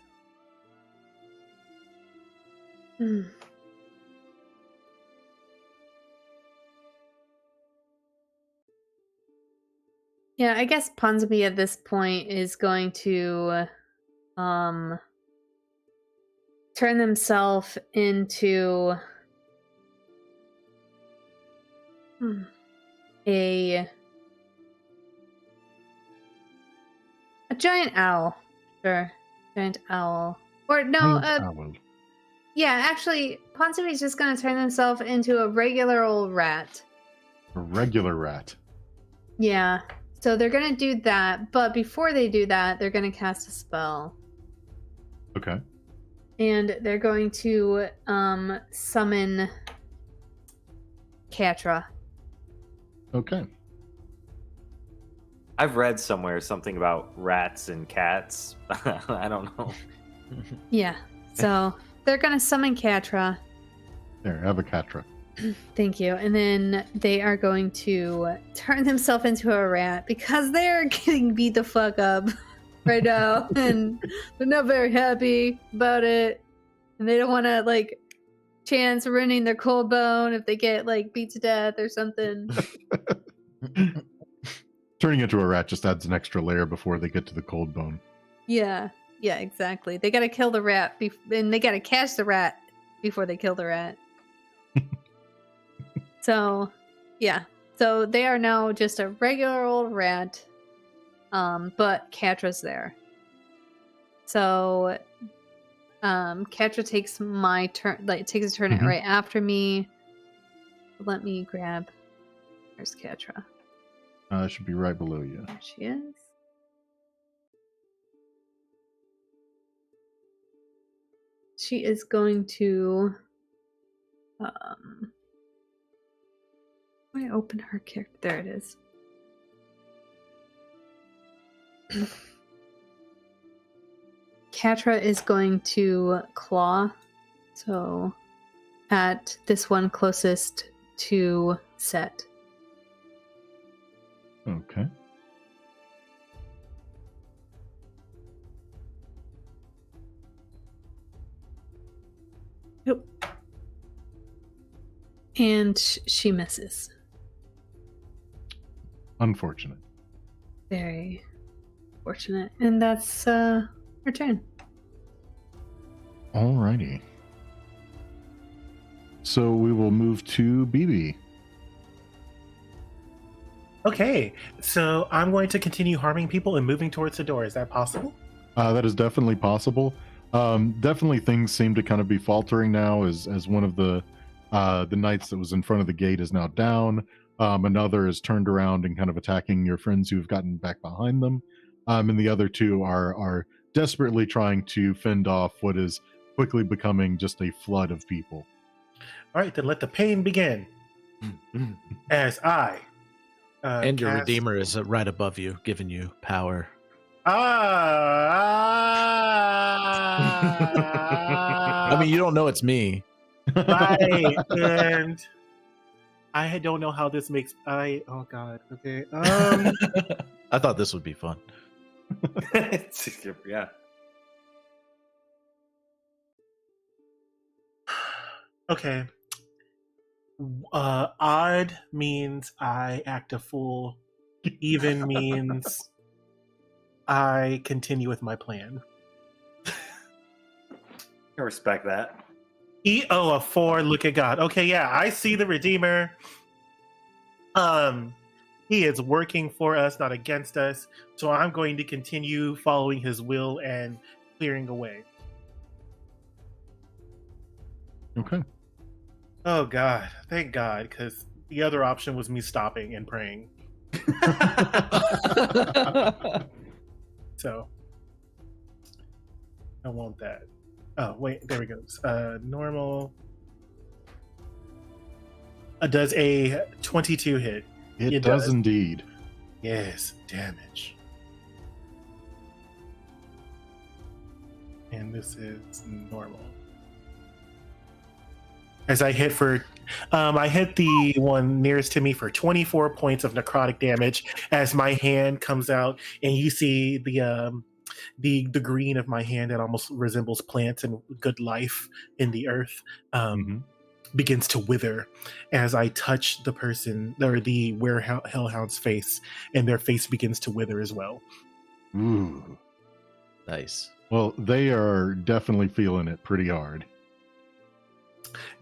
Yeah, I guess Ponsonby at this point is going to turn themselves into a giant owl. Sure. Giant owl. Or no, yeah, actually, Ponsonby's just gonna turn himself into a regular old rat. A regular rat. Yeah. So they're gonna do that, but before they do that, they're gonna cast a spell. Okay. And they're going to summon Katra. Okay. I've read somewhere something about rats and cats. I don't know. Yeah. So they're gonna summon Katra. There, have a Katra. Thank you. And then they are going to turn themselves into a rat because they're getting beat the fuck up right now. And they're not very happy about it. And they don't want to, like, chance ruining their cold bone if they get, like, beat to death or something. Turning into a rat just adds an extra layer before they get to the cold bone. Yeah. Yeah, exactly. They got to kill the rat. And they got to catch the rat before they kill the rat. So, yeah. So they are now just a regular old rat, but Katra's there. So, Katra takes my turn, like takes a turn right after me. Let me grab. Where's Katra? Should be right below you. There she is. She is going to. I open her character. There it is. Katra is going to claw. So at this one closest to Sett. Okay. Yep. And she misses. Unfortunate. Very fortunate. And that's her turn. Alrighty. So we will move to Bibi. Okay, so I'm going to continue harming people and moving towards the door. Is that possible? That is definitely possible. Definitely things seem to kind of be faltering now as one of the knights that was in front of the gate is now down. Another is turned around and kind of attacking your friends who've gotten back behind them. And the other two are desperately trying to fend off what is quickly becoming just a flood of people. All right, then let the pain begin. As I and your cast- Redeemer is right above you, giving you power. I mean, you don't know it's me. Right, and I don't know how this makes. Oh god. Okay. I thought this would be fun. Yeah. Okay. Odd means I act a fool. Even means I continue with my plan. I respect that. A 4, look at God. Okay, yeah, I see the Redeemer. He is working for us, not against us. So I'm going to continue following his will and clearing away. Okay. Oh God, thank God, because the other option was me stopping and praying. So I want that. Oh wait, there we go. Normal. Does a 22 hit? It does indeed. Yes, damage. And this is normal. As I hit I hit the one nearest to me for 24 points of necrotic damage. As my hand comes out, and you see the green of my hand that almost resembles plants and good life in the earth begins to wither as I touch the person or the hellhound's face, and their face begins to wither as well. Ooh. Nice. Well, they are definitely feeling it pretty hard.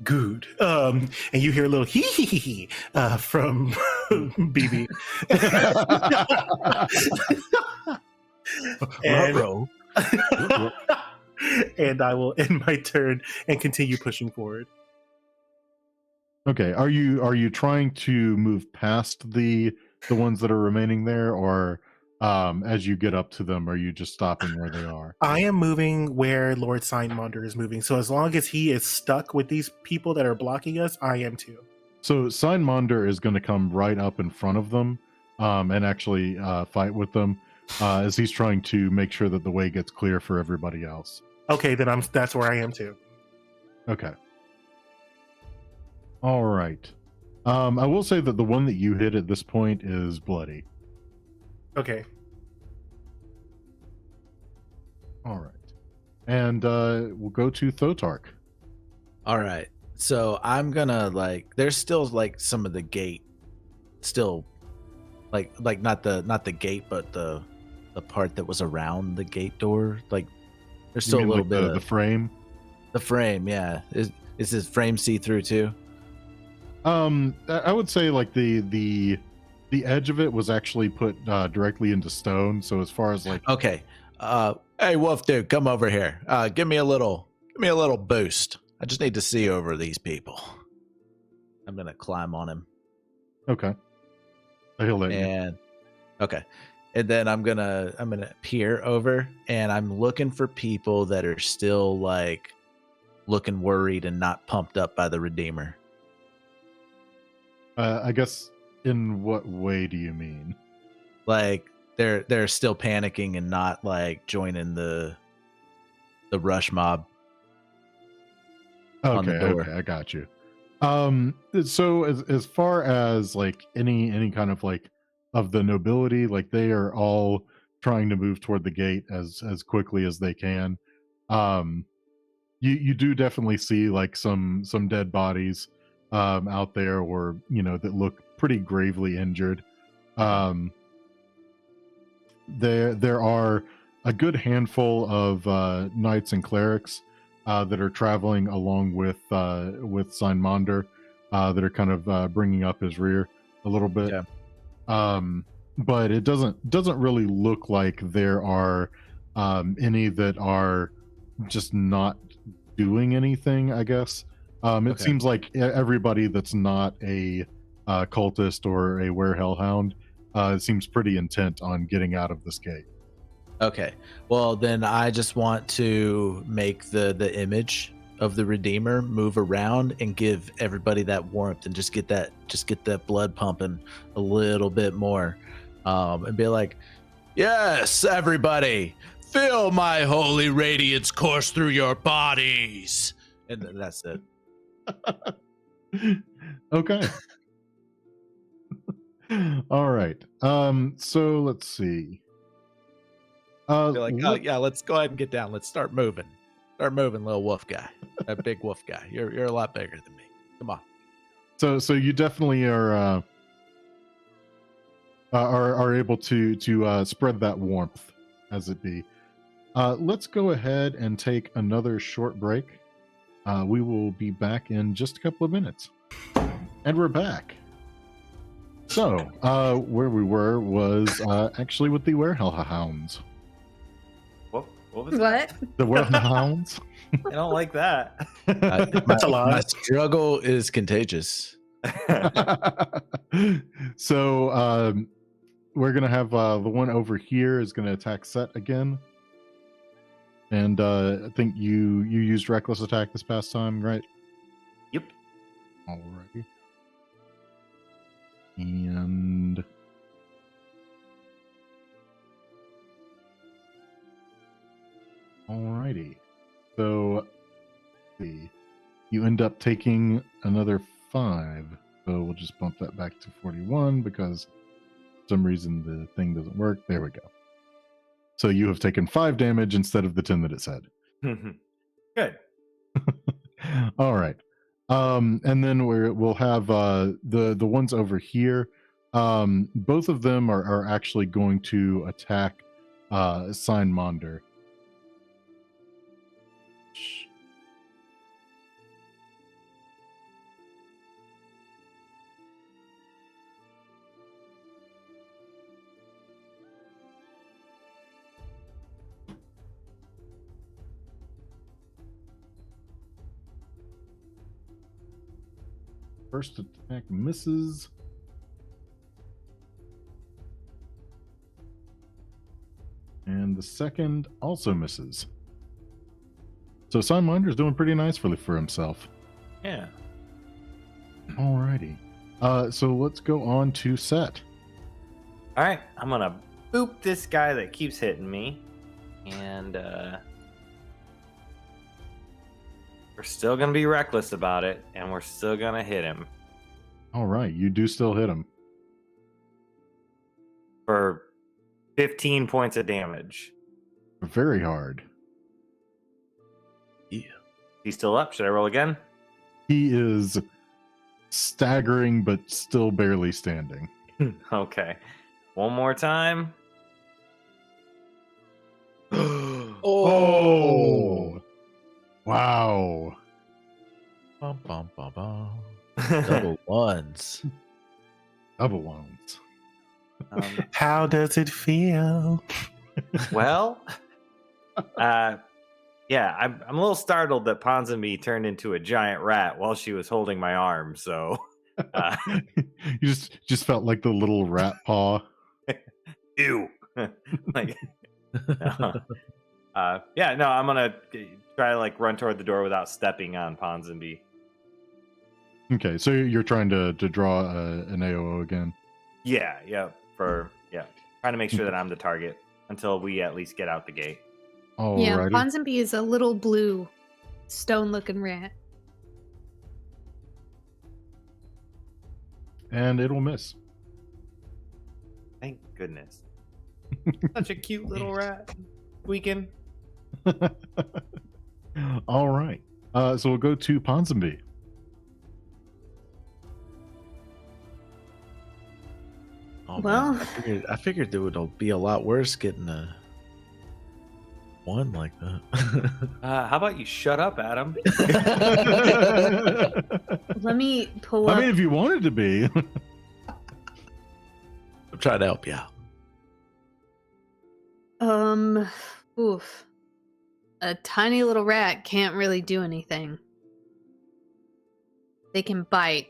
Good. And you hear a little hee hee hee hee from Bibi. and, and I will end my turn and continue pushing forward. Okay. Are you trying to move past the ones that are remaining there, or as you get up to them, are you just stopping where they are? I am moving where Lord Signmonder is moving. So as long as he is stuck with these people that are blocking us, I am too. So Signmonder is going to come right up in front of them and actually fight with them as he's trying to make sure that the way gets clear for everybody else. Okay, then that's where I am too. Okay. All right. I will say that the one that you hit at this point is bloody. Okay. All right. And we'll go to Thotark. All right. So I'm gonna there's still some of the gate still like not the gate, but the part that was around the gate door. Like there's still a little bit of the frame. The frame, yeah. Is this frame see-through too? I would say like the edge of it was actually put directly into stone. So as far as okay, hey Wolf dude, come over here. Give me a little boost. I just need to see over these people. I'm gonna climb on him. Okay. He'll let you. Okay, and then I'm gonna peer over, and I'm looking for people that are still looking worried and not pumped up by the Redeemer. I guess, in what way do you mean? They're still panicking and not joining the rush mob. Okay, on the door. Okay, I got you. So as far as any kind of of the nobility, they are all trying to move toward the gate as quickly as they can. You do definitely see some dead bodies out there, or that look pretty gravely injured. There are a good handful of knights and clerics that are traveling along with Signmonder that are kind of bringing up his rear a little bit. Yeah. But it doesn't really look like there are any that are just not doing anything, I guess. It seems like everybody that's not a cultist or a werehellhound seems pretty intent on getting out of this gate. Okay. Well, then I just want to make the image of the Redeemer move around and give everybody that warmth and just get that blood pumping a little bit more. And be like, yes, everybody, feel my holy radiance course through your bodies. And that's it. Okay. All right. So let's see. Yeah, let's go ahead and get down. Let's start moving. Start moving, little wolf guy. That big wolf guy. You're a lot bigger than me. Come on. So you definitely are able to spread that warmth, as it be. Let's go ahead and take another short break. We will be back in just a couple of minutes. And we're back. So, where we were was actually with the werehellhounds. What was What? The Wellhounds. that? I don't like that. That's a lot. My struggle is contagious. So we're gonna have the one over here is gonna attack Sett again, and I think you used reckless attack this past time, right? Yep. Alrighty. And alrighty. So let's see. You end up taking another 5. So we'll just bump that back to 41 because for some reason the thing doesn't work. There we go. So you have taken 5 damage instead of the 10 that it said. Good. All right. And then we'll have the ones over here. Both of them are actually going to attack Signmonder. First attack misses. And the second also misses. So Signminder's doing pretty nice for himself. Yeah. Alrighty. So let's go on to Sett. All right. I'm gonna boop this guy that keeps hitting me, and we're still gonna be reckless about it, and we're still gonna hit him All right, you do still hit him. for 15 points of damage. Very hard. He's still up. Should I roll again? He is staggering, but still barely standing. Okay. One more time. Oh! Wow. Bum, bum, bum, bum. Double ones. Double wounds. How does it feel? Well, yeah, I'm a little startled that Ponsonby turned into a giant rat while she was holding my arm. So, You just felt like the little rat paw. ew. Like, yeah, no, I'm gonna try to like run toward the door without stepping on Ponsonby. Okay, so you're trying to draw an AOO again. Yeah, trying to make sure that I'm the target until we at least get out the gate. Yeah, Alrighty. Ponsonby is a little blue, stone-looking rat. And it'll miss. Thank goodness. Such a cute little rat. Squeaking. All right. So we'll go to Ponsonby. Oh, Well- man. I figured it would be a lot worse getting a 1 like that. How about you shut up, Adam? Let me pull I up. mean, if you wanted to be. I'm trying to help you out. Oof. A tiny little rat can't really do anything. They can bite.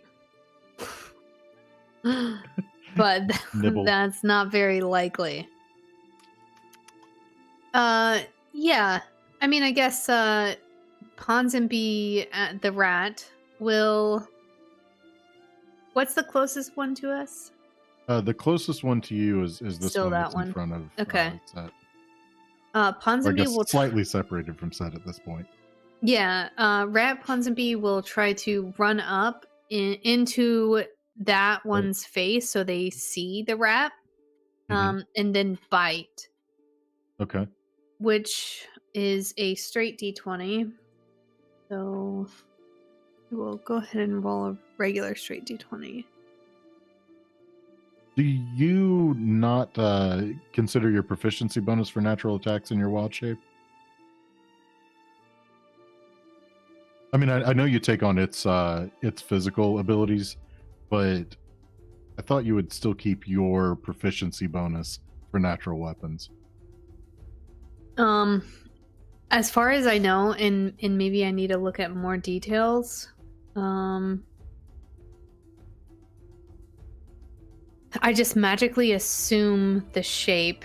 But Nibble. that's not very likely. Yeah. I mean, I guess Ponsonby, the rat, will. What's the closest one to us? The closest one to you is this Still one that that's one. in front of Okay. Sett. Or I Ponsonby guess will. slightly separated from Sett at this point. Yeah, Rat Ponsonby will try to run up into that one's face so they see the rat, Mhm. and then bite, Okay. which is a straight d20. So we'll go ahead and roll a regular straight d20. Do you not consider your proficiency bonus for natural attacks in your wild shape? I mean, I know you take on its physical abilities, but I thought you would still keep your proficiency bonus for natural weapons. As far as I know, and maybe I need to look at more details. I just magically assume the shape.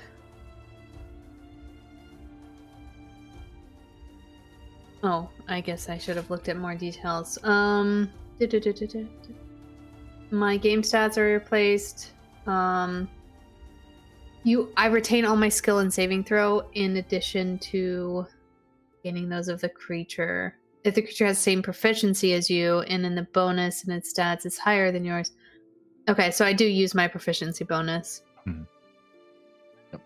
Oh, I guess I should have looked at more details. My game stats are replaced. I retain all my skill and saving throw in addition to gaining those of the creature. If the creature has the same proficiency as you, and in the bonus in its stats is higher than yours. Okay, so I do use my proficiency bonus. Mm-hmm. Yep.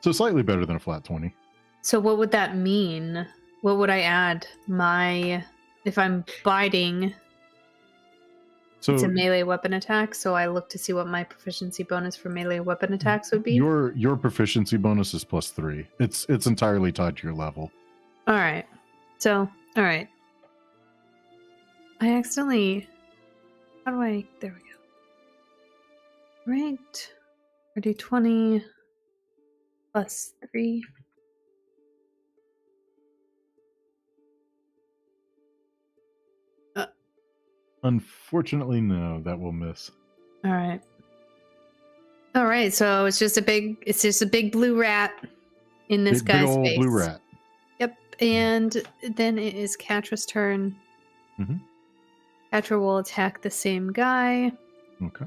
So slightly better than a flat 20. So what would that mean? What would I add? If I'm biting, So it's a melee weapon attack, so I look to see what my proficiency bonus for melee weapon attacks would be. your proficiency bonus is +3. It's entirely tied to your level. All right. So, all right. I accidentally. How do I? There we go. Right. I do 20 +3. Unfortunately, no, that will miss. All right. All right. So it's just a big blue rat in this Big guy's old face. blue rat. Yep. And then it is Katra's turn. Mm-hmm. Katra will attack the same guy. Okay.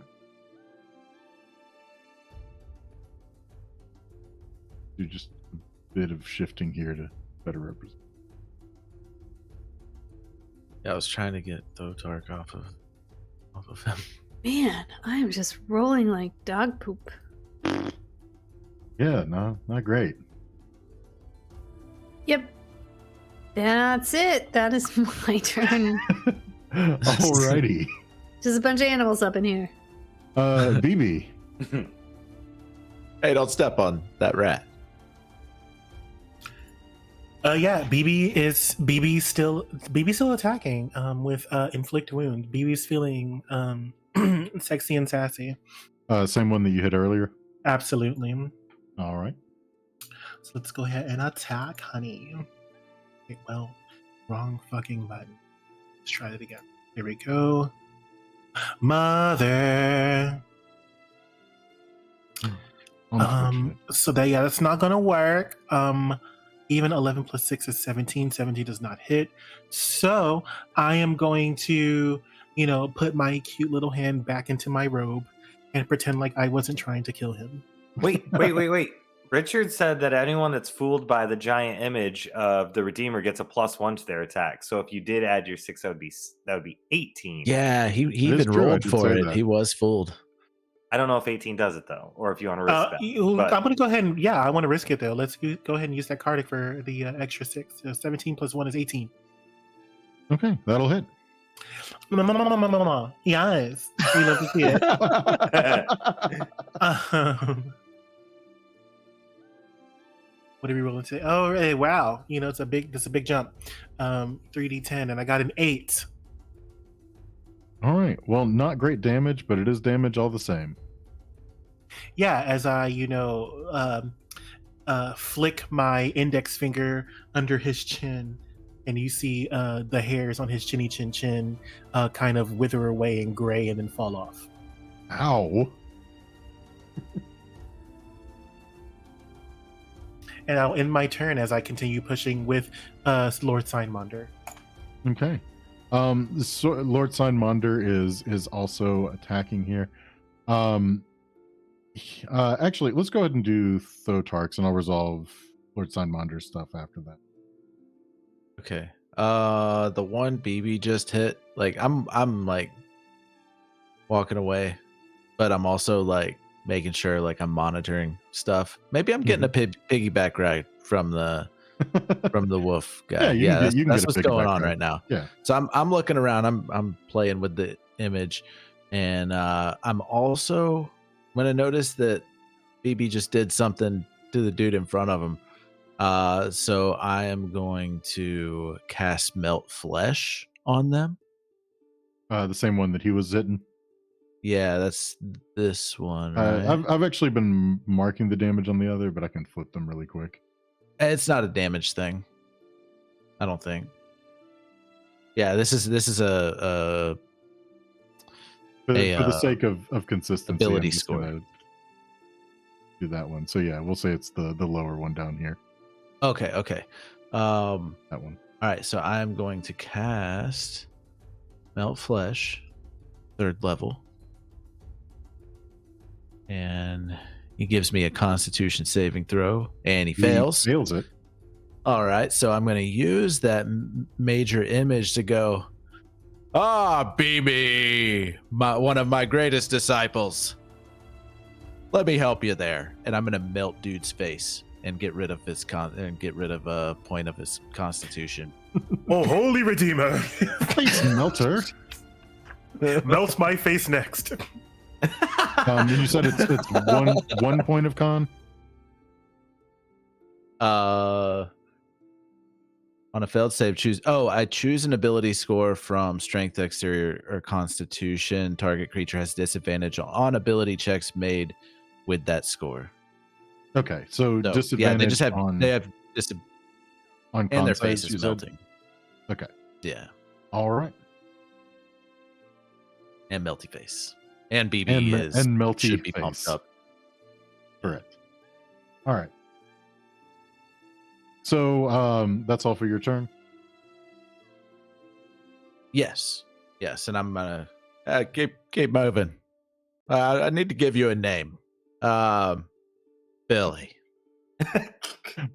Do just a bit of shifting here to better represent. Yeah, I was trying to get Thotark off of him. Man, I am just rolling like dog poop. Yeah, no, not great. Yep. That's it. That is my turn. Alrighty. There's a bunch of animals up in here. Bibi. Hey, don't step on that rat. Yeah, Bibi's still attacking with inflict wound. Bibi's feeling sexy and sassy. Same one that you hit earlier. Absolutely. All right. So let's go ahead and attack, honey. Okay, well, wrong fucking button. Let's try that again. Here we go. Mother. Unfortunate. So that's not gonna work. Even 11 plus 6 is 17. 17 does not hit. So I am going to, put my cute little hand back into my robe and pretend like I wasn't trying to kill him. Wait. Richard said that anyone that's fooled by the giant image of the Redeemer gets a +1 to their attack. So if you did add your 6, that would be 18. Yeah, he is even true, I rolled did for say it. that. He was fooled. I don't know if 18 does it though, or if you want to risk that. I'm going to go ahead and, I want to risk it though. Let's go ahead and use that card for the extra 6. So 17 plus 1 is 18. Okay, that'll hit. Yes, we love to see it. What did we roll today? Oh, hey, wow! It's a big jump. 3d10, and I got an 8. All right. Well, not great damage, but it is damage all the same. Yeah, as I, flick my index finger under his chin, and you see the hairs on his chinny chin kind of wither away and gray and then fall off. Ow. And I'll end my turn as I continue pushing with Lord Signmonder. Okay. So Lord Signmonder is also attacking here. Actually, let's go ahead and do Thotark's, and I'll resolve Lord Signmonder's stuff after that. Okay. The one Bibi just hit, like I'm like walking away, but I'm also like making sure like I'm monitoring stuff. Maybe I'm getting a piggyback ride from the wolf guy. Yeah, that's what's going on right now. Yeah. So I'm looking around. I'm playing with the image, and I'm also gonna notice that Bibi just did something to the dude in front of him. So I am going to cast Melt Flesh on them. The same one that he was hitting. Yeah, that's this one. Right? I've actually been marking the damage on the other, but I can flip them really quick. It's not a damage thing. I don't think. Yeah, this is a For a, the sake of consistency, ability I'm just score. gonna do that one. So yeah, we'll say it's the lower one down here. okay. That one. All right, so I'm going to cast Melt Flesh, 3rd level. And he gives me a Constitution saving throw, and he fails. He fails it. All right, so I'm going to use that major image to go, Bibi, one of my greatest disciples. Let me help you there. And I'm going to melt dude's face and get rid of a point of his Constitution. Oh, holy Redeemer! Face melter. Melt my face next. And you said it's one point of con. On a failed save, I choose an ability score from Strength, Dexterity, or Constitution. Target creature has disadvantage on ability checks made with that score. Okay, so disadvantage. Yeah, they just have on and con their saves, face you is said? melting. Okay. Yeah, All right. and melty face, and BB And melty should be face. pumped up. Correct. All right. So that's all for your turn. Yes, and I'm gonna keep moving. I need to give you a name. Billy.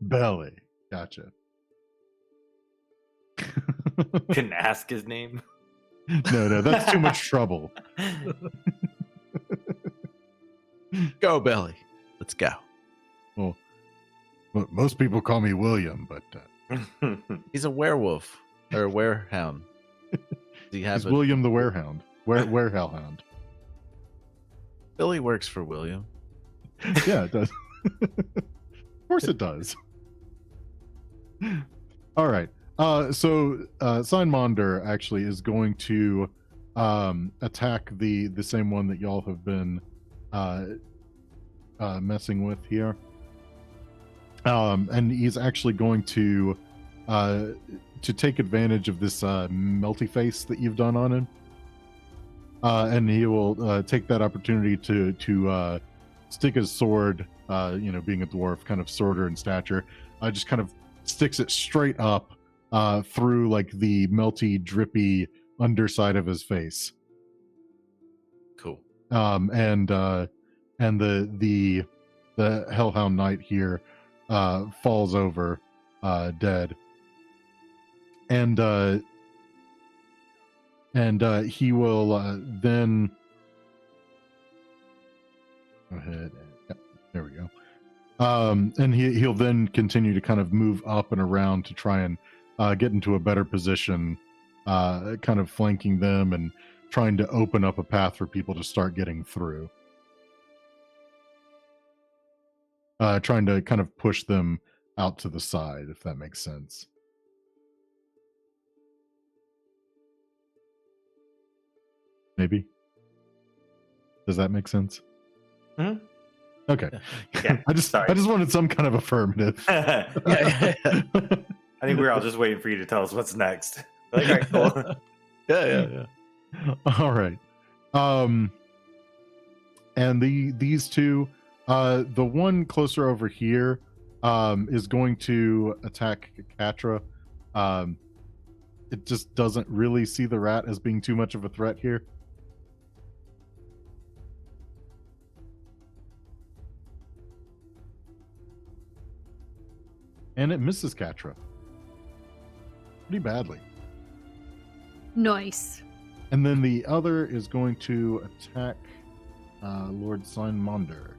Belly. Gotcha. Couldn't ask his name. No, that's too much trouble. Go, Billy. Let's go. Well, most people call me William, but He's a werewolf or a werehound. Does he have he's William the Werehound. Werehellhound. Billy works for William. Yeah, it does. Of course it does. All right. So Signmonder actually is going to attack the same one that y'all have been messing with here. And he's actually going to take advantage of this melty face that you've done on him. And he will take that opportunity to stick his sword, being a dwarf, kind of shorter in stature, just kind of sticks it straight up through like the melty, drippy underside of his face. Cool. And the Hellhound Knight here falls over dead. And he will then go ahead. Yep, there we go. And he'll then continue to kind of move up and around to try and get into a better position, kind of flanking them and trying to open up a path for people to start getting through. Trying to kind of push them out to the side, if that makes sense. Maybe. Does that make sense? Hmm? Okay. Yeah, I just wanted some kind of affirmative. I think we're all just waiting for you to tell us what's next. Like, all right, cool. Yeah. All right. And these two, the one closer over here, is going to attack Katra. It just doesn't really see the rat as being too much of a threat here. And it misses Katra pretty badly. Nice. And then the other is going to attack Lord Signmonder.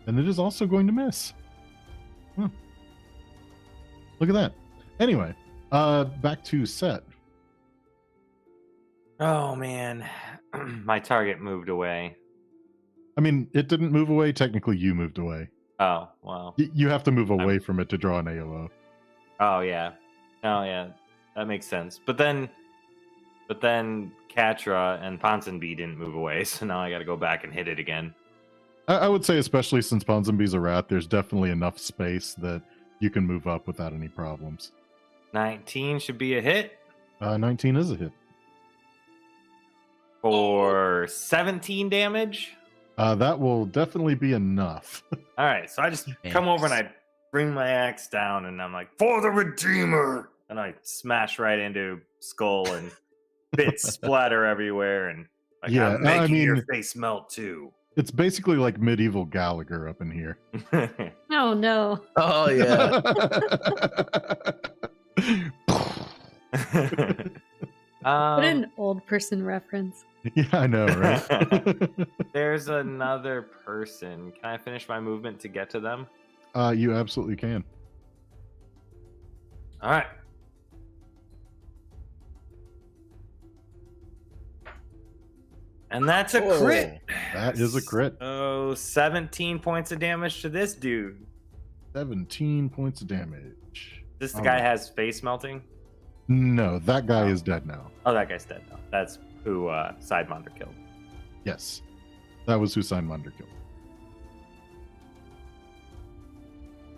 And it is also going to miss. Look at that. Anyway, back to Sett. Oh man, my target moved away. I mean, it didn't move away. Technically, you moved away. Oh wow. You have to move away from it to draw an AOO. Oh yeah. That makes sense. But then Katra and Ponsonby didn't move away, so now I got to go back and hit it again. I would say, especially since Ponsonby's a rat, there's definitely enough space that you can move up without any problems. 19 should be a hit 19 is a hit. for 17 damage. That will definitely be enough. All right, so I just come over and I bring my axe down, and I'm like, "For the Redeemer!" And I smash right into skull, and bits splatter everywhere, and like, Yeah, I'm making I mean- your face melt too. It's basically like medieval Gallagher up in here. Oh no. Oh yeah. What an old person reference. Yeah, I know, right? There's another person. Can I finish my movement to get to them? You absolutely can. All right. And that's a crit. That is a crit. Oh, 17 points of damage to this dude. 17 points of damage. This the All guy right. has face melting? No, that guy is dead now. Oh, that guy's dead now. That's who Sidemonder killed. Yes. That was who Signmonder killed.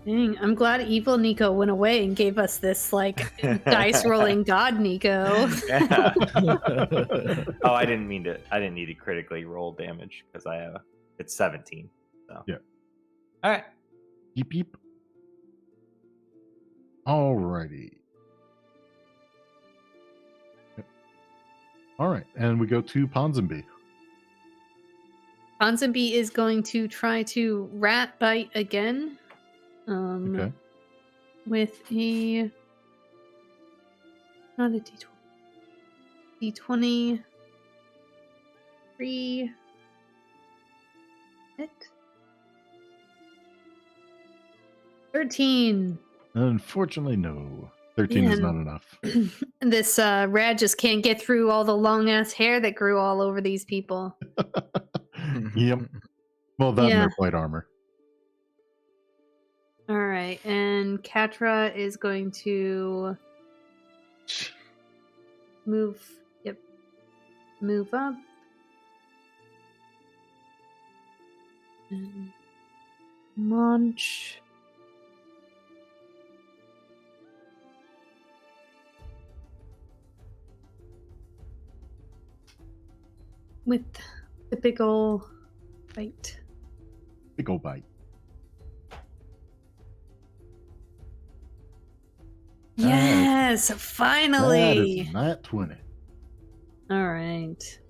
Dang, I'm glad evil Nico went away and gave us this like dice rolling god Nico. Yeah. Oh, I didn't need to critically roll damage because I have it's 17. So Yeah. All right. Yeep yeep. Alrighty. All right, and we go to Ponsonby. Ponsonby is going to try to rat bite again. Okay. With a not a D20. D20 3 hit. 13. Unfortunately, no. 13 is not Man. enough. This rat just can't get through all the long ass hair that grew all over these people. Yep. Well, that and Yeah. their plate armor. All right, and Katra is going to move. Yep, move up. And launch. With the big ol' bite. Big ol' bite. Yes, That finally. is nat 20. All right.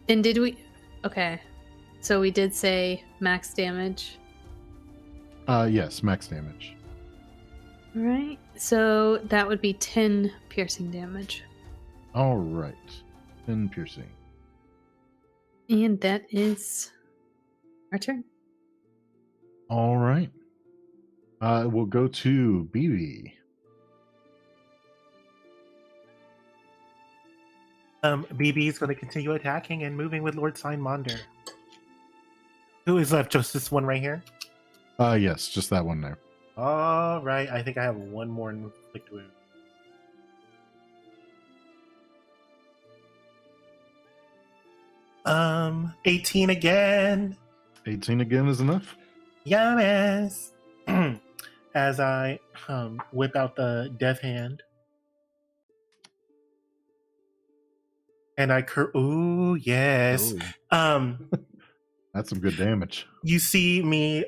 And did we? Okay. So we did say max damage. Yes, max damage. All right. So that would be 10 piercing damage. All right. 10 piercing. And that is our turn. All right. We'll go to Bibi. BB is going to continue attacking and moving with Lord Signmonder. Who is left? Just this one right here? Yes, just that one there. All right. I think I have one more inflict wound. Um, 18 again. 18 again is enough. Yes. As I whip out the death hand. And I ooh, yes. Ooh. That's some good damage. You see me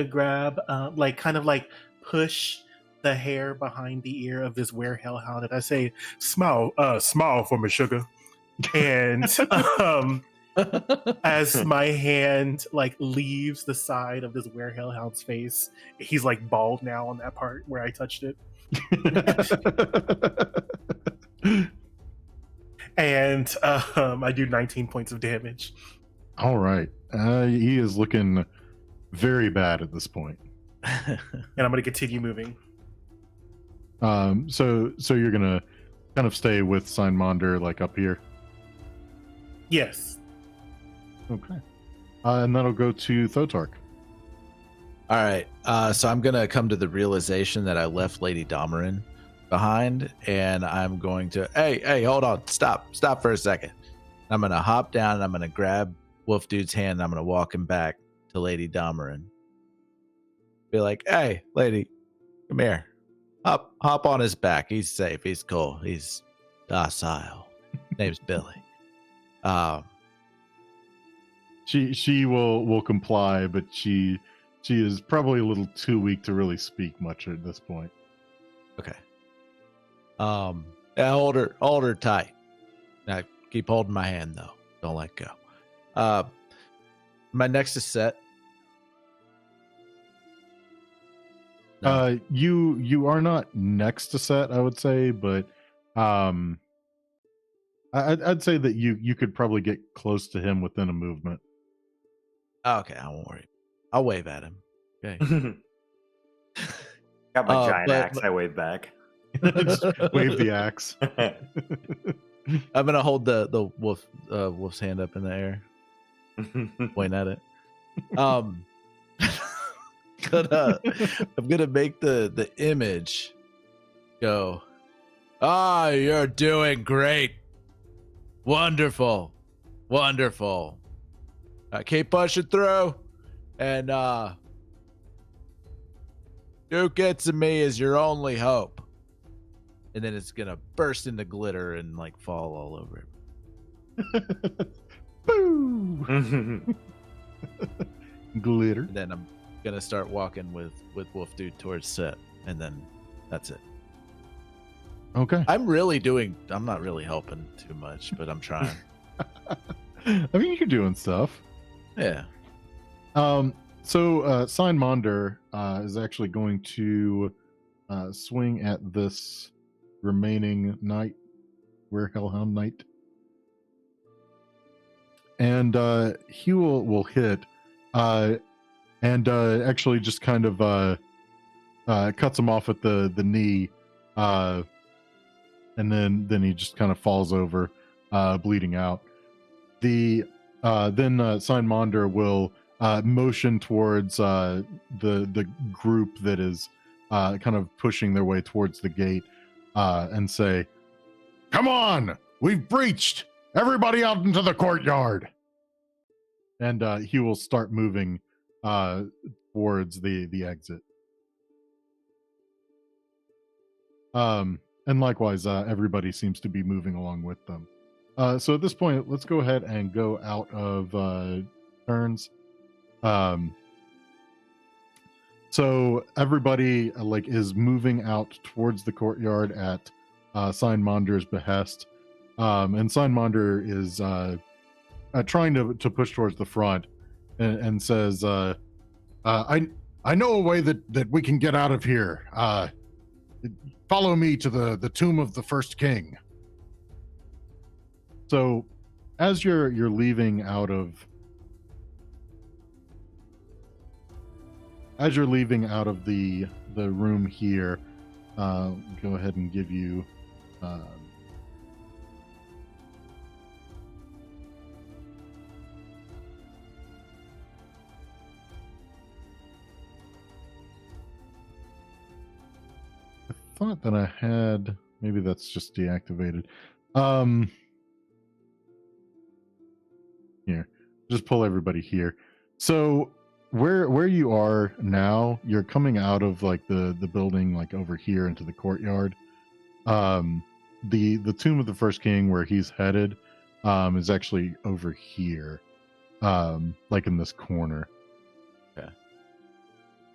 grab like kind of like push the hair behind the ear of this werehellhound, and I say, smile for me, sugar. And as my hand like leaves the side of this werehellhound's face, he's like bald now on that part where I touched it. And I do 19 points of damage. All right. He is looking very bad at this point. And I'm going to continue moving. So you're gonna kind of stay with Signmonder like up here. Yes. Okay. And that'll go to Thotark. All right. So I'm going to come to the realization that I left Lady Domerin behind, and I'm going to, hey, hold on. Stop for a second. I'm gonna hop down and I'm gonna grab Wolf Dude's hand and I'm gonna walk him back to Lady Domerin. Be like, hey, lady, come here. Hop on his back. He's safe. He's cool. He's docile. Name's Billy. She will comply, but she is probably a little too weak to really speak much at this point. Okay. Yeah, hold her tight. Now keep holding my hand though. Don't let go. My next is Sett. No. You are not next to Sett, I would say, but I'd say that you could probably get close to him within a movement. Okay, I won't worry. I'll wave at him. Okay. Got my giant but- axe. I wave back. Just wave the axe. I'm gonna hold the wolf's hand up in the air, point at it. I'm gonna make the image go. You're doing great. Wonderful. Keep pushing through, and Duke Gets to Me is your only hope. And then it's gonna burst into glitter and like fall all over it. Boo! Glitter. And then I'm gonna start walking with Wolf Dude towards Sett, and then that's it. Okay. I'm not really helping too much, but I'm trying. I mean, you're doing stuff. Yeah. So Sign Monder is actually going to swing at this remaining knight, Hellhound Knight, and he will hit, and actually just kind of cuts him off at the knee, and then he just kind of falls over, bleeding out. Then Sign Monder will motion towards the group that is kind of pushing their way towards the gate, and say, "Come on, we've breached! Everybody out into the courtyard!" And he will start moving towards the exit. And likewise, everybody seems to be moving along with them. So at this point, let's go ahead and go out of turns. So everybody is moving out towards the courtyard at Sign Monder's behest, and Sign Monder is trying to push towards the front, and says, "I know a way that we can get out of here. Follow me to the tomb of the first king." So, as you're leaving out of the room here, go ahead and give you I thought that I had, maybe that's just deactivated. Here, just pull everybody here. So where you are now, you're coming out of the building over here into the courtyard. The tomb of the first king, where he's headed, is actually over here, in this corner. Okay.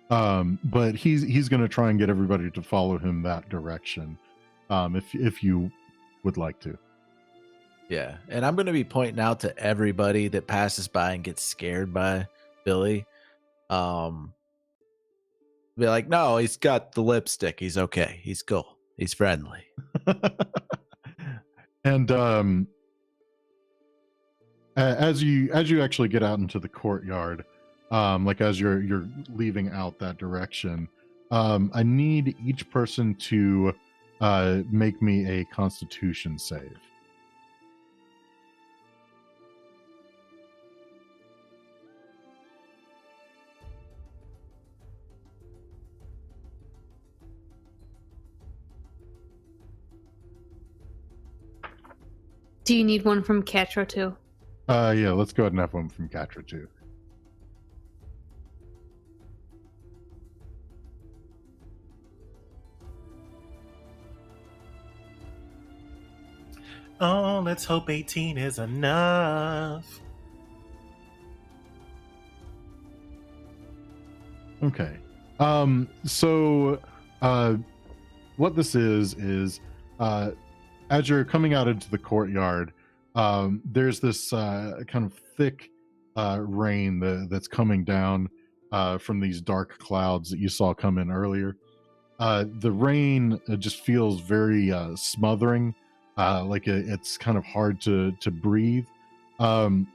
But he's going to try and get everybody to follow him that direction, if you would like to. Yeah, and I'm going to be pointing out to everybody that passes by and gets scared by Billy. Be like, no, he's got the lipstick. He's okay. He's cool. He's friendly. And as you actually get out into the courtyard, as you're leaving out that direction, I need each person to make me a Constitution save. Do you need one from Katra too? Yeah, let's go ahead and have one from Katra too. Oh, let's hope 18 is enough. Okay. So what this is as you're coming out into the courtyard, there's this kind of thick rain that's coming down from these dark clouds that you saw come in earlier. The rain just feels very smothering, like it's kind of hard to breathe. All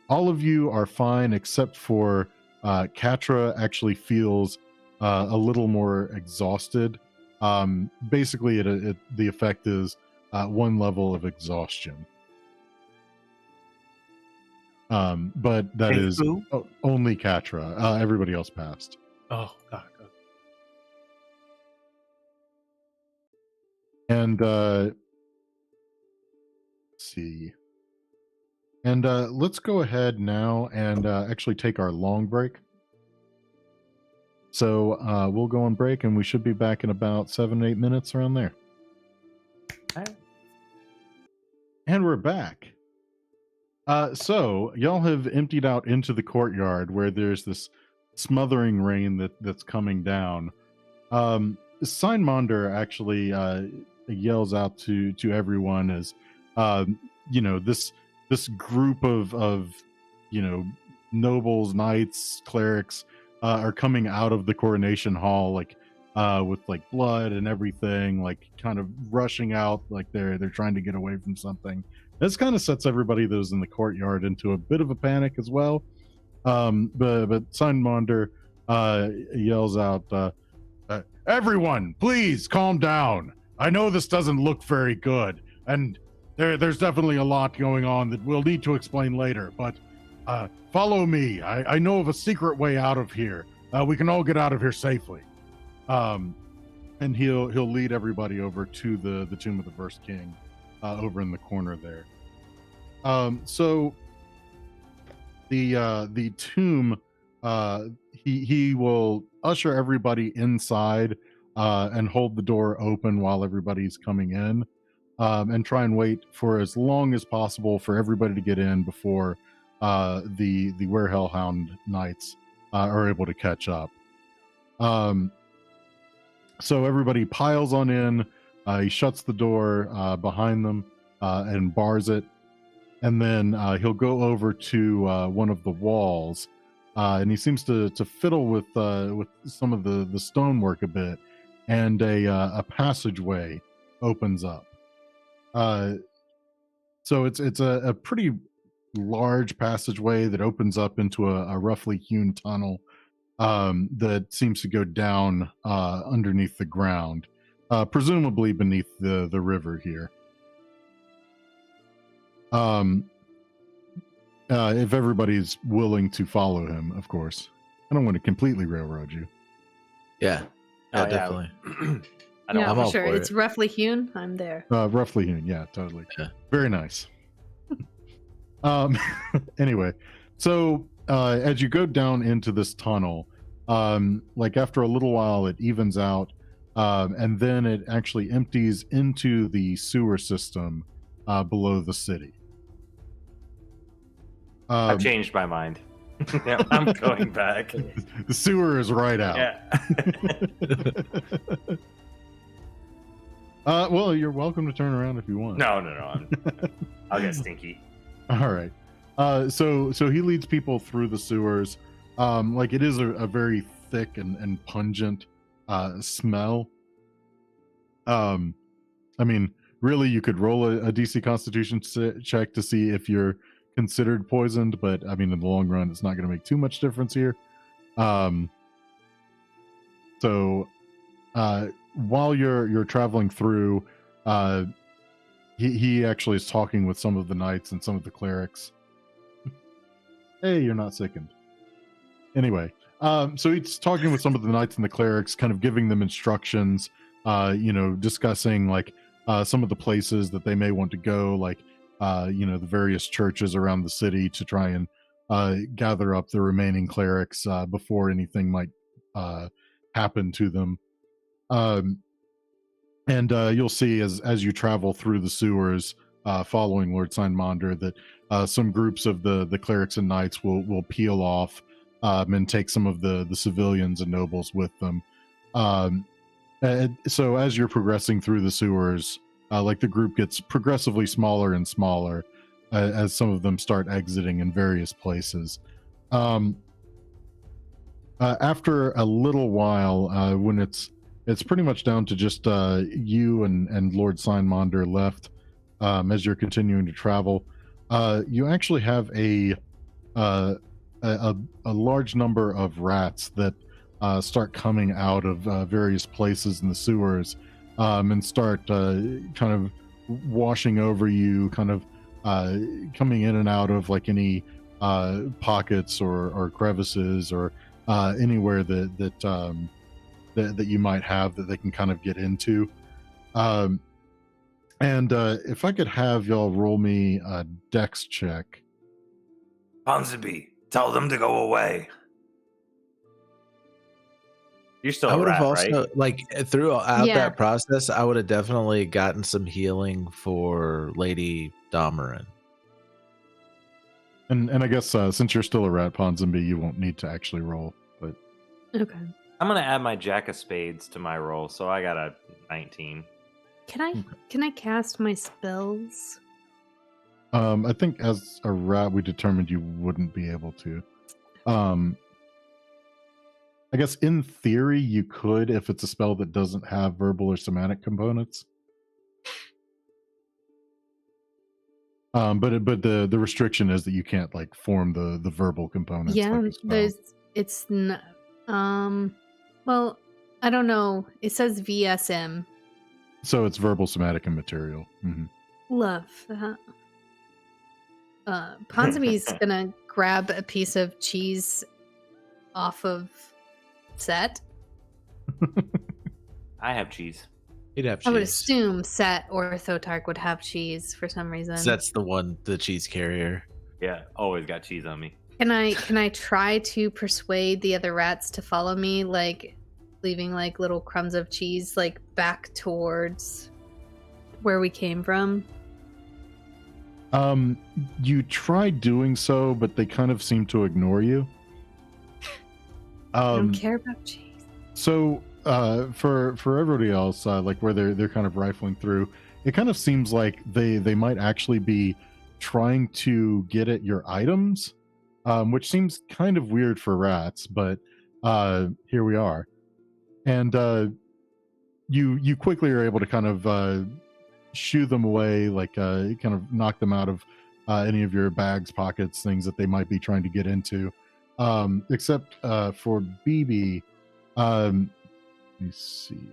of you are fine except for Katra actually feels a little more exhausted. Basically, the effect is one level of exhaustion. But that Hey, is who? only Katra. Everybody else passed. Oh, God. And let's see. And let's go ahead now and actually take our long break. So we'll go on break, and we should be back in about 7-8 minutes around there. Alright. And we're back. So y'all have emptied out into the courtyard where there's this smothering rain that's coming down. Signmonder actually yells out to everyone as this group of nobles, knights, clerics are coming out of the coronation hall with like blood and everything, like kind of rushing out like they're trying to get away from something. This kind of sets everybody that was in the courtyard into a bit of a panic as well. But Signmonder yells out, everyone, please calm down. I know this doesn't look very good, and there's definitely a lot going on that we'll need to explain later, but follow me. I know of a secret way out of here. We can all get out of here safely. And he'll lead everybody over to the Tomb of the First King over in the corner there. So the tomb, he will usher everybody inside and hold the door open while everybody's coming in, and try and wait for as long as possible for everybody to get in before the Werehellhound Knights are able to catch up. So everybody piles on in. He shuts the door behind them and bars it, and then he'll go over to one of the walls, and he seems to fiddle with some of the stonework a bit, and a passageway opens up. So it's a pretty large passageway that opens up into a roughly hewn tunnel that seems to go down underneath the ground, presumably beneath the river here. If everybody's willing to follow him, of course. I don't want to completely railroad you. Yeah. Oh, yeah. Definitely. I don't Yeah, I'm for all sure. for It's it. roughly hewn. I'm there. Roughly hewn, yeah, totally. Yeah. Very nice. Anyway, so as you go down into this tunnel, like after a little while it evens out, and then it actually empties into the sewer system below the city. I've changed my mind. Yeah, I'm going back. The sewer is right out. Yeah. Well, you're welcome to turn around if you want. No. I'll get stinky. All right. So he leads people through the sewers. Like it is a very thick and pungent smell. I mean, really, you could roll a DC Constitution check to see if you're considered poisoned, but I mean, in the long run, it's not going to make too much difference here. So while you're traveling through, he actually is talking with some of the knights and some of the clerics. Hey, you're not sickened. Anyway, so he's talking with some of the knights and the clerics, kind of giving them instructions, discussing like some of the places that they may want to go, like the various churches around the city to try and gather up the remaining clerics before anything might happen to them. And you'll see as you travel through the sewers, following Lord Signmonder, that some groups of the clerics and knights will peel off and take some of the civilians and nobles with them. So as you're progressing through the sewers, the group gets progressively smaller and smaller as some of them start exiting in various places. After a little while, when it's pretty much down to just you and Lord Signmonder left, as you're continuing to travel, you actually have a large number of rats that start coming out of various places in the sewers, and start kind of washing over you, kind of coming in and out of like any pockets or crevices or anywhere that you might have that they can kind of get into. And if I could have y'all roll me a dex check. Ponsonby, tell them to go away. You're still I a would have rat, also right? throughout Yeah. that process, I would have definitely gotten some healing for Lady Domarin. And I guess since you're still a rat, Ponsonby, you won't need to actually roll. But Okay. I'm gonna add my Jack of Spades to my roll, so I got a 19. Can I cast my spells? I think as a rat, we determined you wouldn't be able to. I guess in theory you could if it's a spell that doesn't have verbal or somatic components. But the restriction is that you can't like form the verbal components. Yeah, like a spell. it's not. Well, I don't know. It says VSM. So it's verbal, somatic, and material. Mhm. Love that. Ponsonby's gonna grab a piece of cheese off of Sett. I have cheese. He'd have cheese. I would assume Sett or Thotark would have cheese for some reason. That's the cheese carrier. Yeah, always got cheese on me. Can I try to persuade the other rats to follow me, like leaving like little crumbs of cheese like back towards where we came from? You try doing so, but they kind of seem to ignore you. I don't care about cheese. So for everybody else, like where they're kind of rifling through, it kind of seems like they might actually be trying to get at your items, which seems kind of weird for rats, but here we are. And you quickly are able to kind of shoo them away, like kind of knock them out of any of your bags, pockets, things that they might be trying to get into. Except for Bibi, let me see.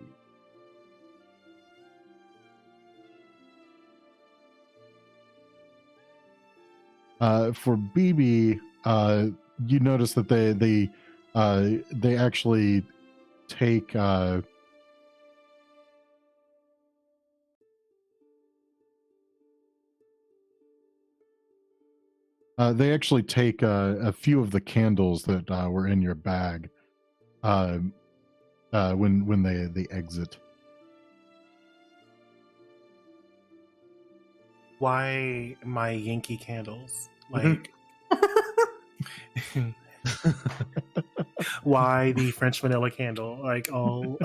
For Bibi, you notice that they actually take a few of the candles that were in your bag when they exit. Why my Yankee candles? Like, why the French vanilla candle? Like, all.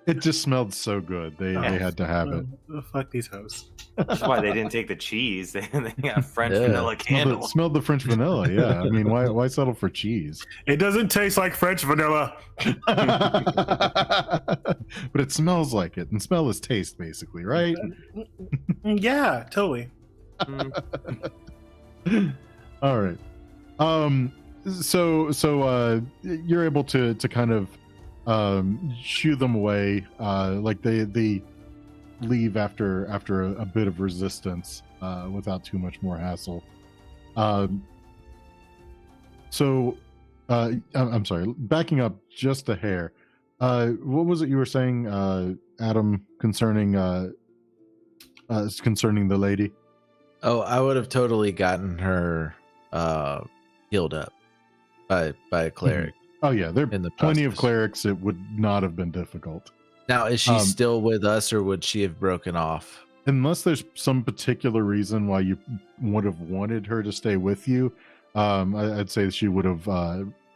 It just smelled so good. They had to have it. Fuck these hoes. That's why they didn't take the cheese. They got French Yeah. vanilla candle. Smelled the French vanilla. Yeah, I mean, why settle for cheese? It doesn't taste like French vanilla. But it smells like it, and smell is taste, basically, right? Yeah, totally. All right. So you're able to kind of shoo them away. Like they leave after a bit of resistance without too much more hassle. I'm sorry, backing up just a hair. What was it you were saying, Adam, concerning the lady? Oh, I would have totally gotten her healed up by a cleric. Oh yeah, there In the are plenty of process. clerics. It would not have been difficult. Now, is she Um, still with us, or would she have broken off? Unless there's some particular reason why you would have wanted her to stay with you, I'd say she would have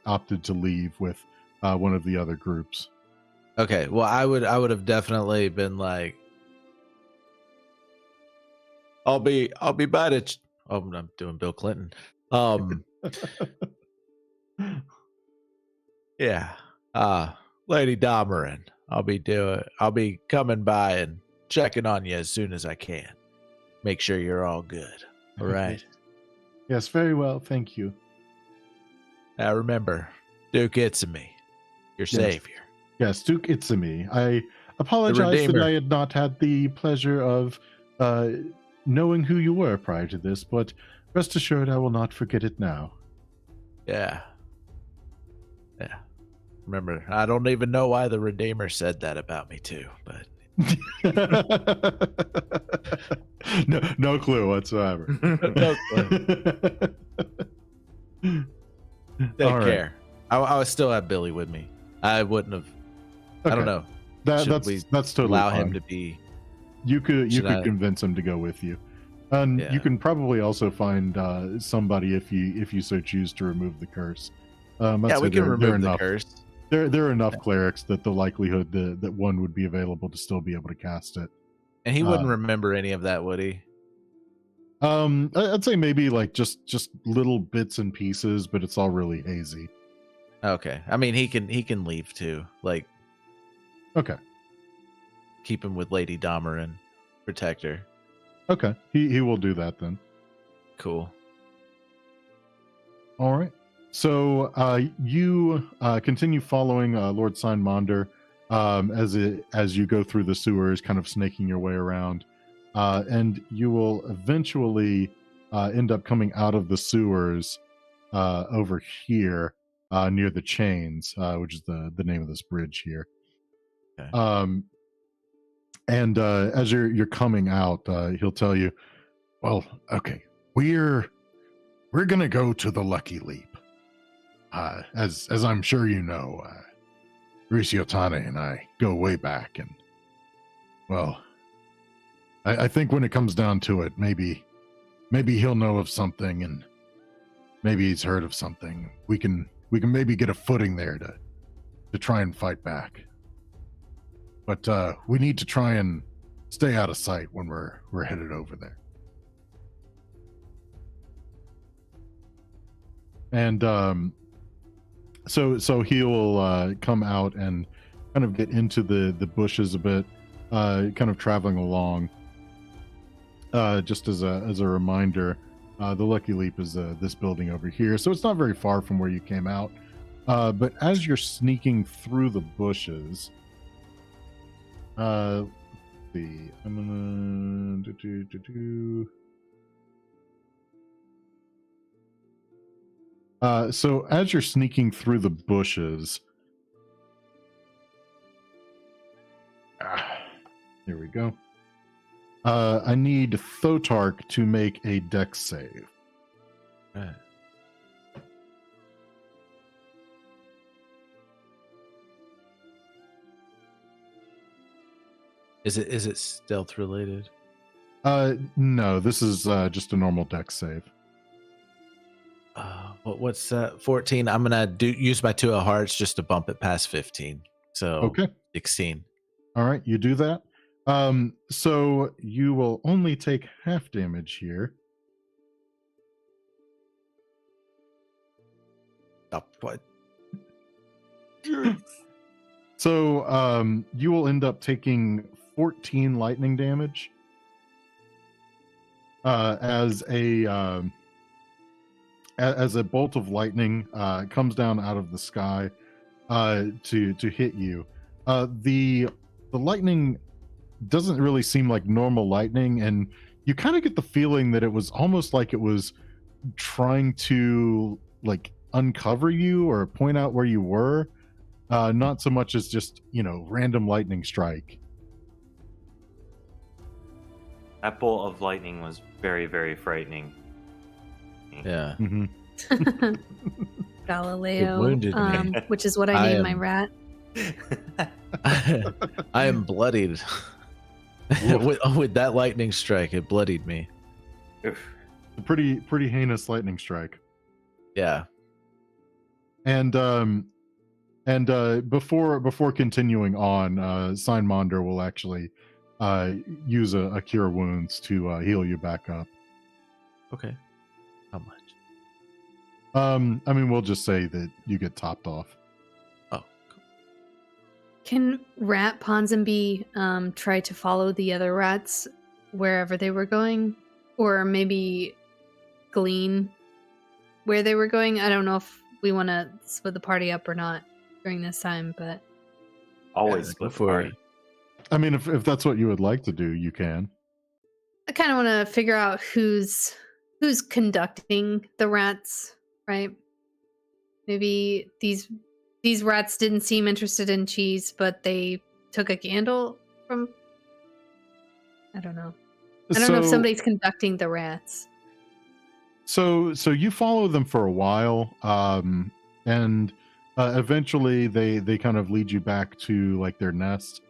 opted to leave with one of the other groups. Okay, well, I would have definitely been like, I'll be back at. Oh, I'm doing Bill Clinton. Yeah. Lady Domerin, I'll be coming by and checking on you as soon as I can. Make sure you're all good. All right. Yes, very well, thank you. Now remember, Duke Itzumi, your savior. Yes, Duke Itzumi. I apologize that Redeemer. I had not had the pleasure of knowing who you were prior to this, but rest assured I will not forget it now. Yeah. Yeah. Remember, I don't even know why the Redeemer said that about me too, but no clue whatsoever. no clue. Take All right. care. I would still have Billy with me. I wouldn't have. I don't Okay. know. Should we That's totally allow fine. him to be? You could Should I- convince him to go with you, and Yeah. you can probably also find somebody if you so choose to remove the curse. I'd Yeah, we say can there are remove the enough. curse. There are enough clerics that the likelihood that one would be available to still be able to cast it. And he wouldn't remember any of that, would he? I'd say maybe like just little bits and pieces, but it's all really hazy. Okay. I mean, he can leave too. Like, Okay. keep him with Lady Dahmer and protect her. Okay. He will do that then. Cool. All right. So you continue following Lord Signmonder as you go through the sewers, kind of snaking your way around, and you will eventually end up coming out of the sewers over here near the chains, which is the name of this bridge here. Okay. And as you're coming out, he'll tell you, "Well, okay, we're gonna go to the Lucky Leap. As I'm sure you know, Tane and I go way back, and well, I think when it comes down to it, maybe he'll know of something, and maybe he's heard of something. We can maybe get a footing there to try and fight back. But we need to try and stay out of sight when we're headed over there." And so he'll come out and kind of get into the bushes a bit, kind of traveling along. Just as a reminder, the Lucky Leap is this building over here, so it's not very far from where you came out. But as you're sneaking through the bushes, let's see, I'm gonna so as you're sneaking through the bushes, here we go. I need Thotark to make a dex save. Right. Is it stealth related? No, this is just a normal dex save. What's 14? I'm gonna use my 2 of hearts just to bump it past 15. So Okay. 16. All right, you do that. So you will only take half damage here. Oh, what? So you will end up taking 14 lightning damage as a bolt of lightning comes down out of the sky to hit you. The lightning doesn't really seem like normal lightning, and you kind of get the feeling that it was almost like it was trying to like uncover you or point out where you were, not so much as just random lightning strike. That bolt of lightning was very, very frightening. Yeah. Mhm. Galileo, wounded me. which is what I I named my am- rat. I am bloodied. with that lightning strike, it bloodied me. Oof. A pretty heinous lightning strike. Yeah. And before continuing on, Signmonder will actually use a cure wounds to heal you back up. Okay. How much? I mean, we'll just say that you get topped off. Oh, Can Rat Ponsonby try to follow the other rats wherever they were going? Or maybe glean where they were going? I don't know if we want to split the party up or not during this time, but Always Yeah, split go the for party. it. I mean, if that's what you would like to do, you can. I kind of want to figure out who's conducting the rats, right? Maybe these rats didn't seem interested in cheese, but they took a candle from. I don't know. I don't know if somebody's conducting the rats. So you follow them for a while, and eventually they kind of lead you back to like their nest.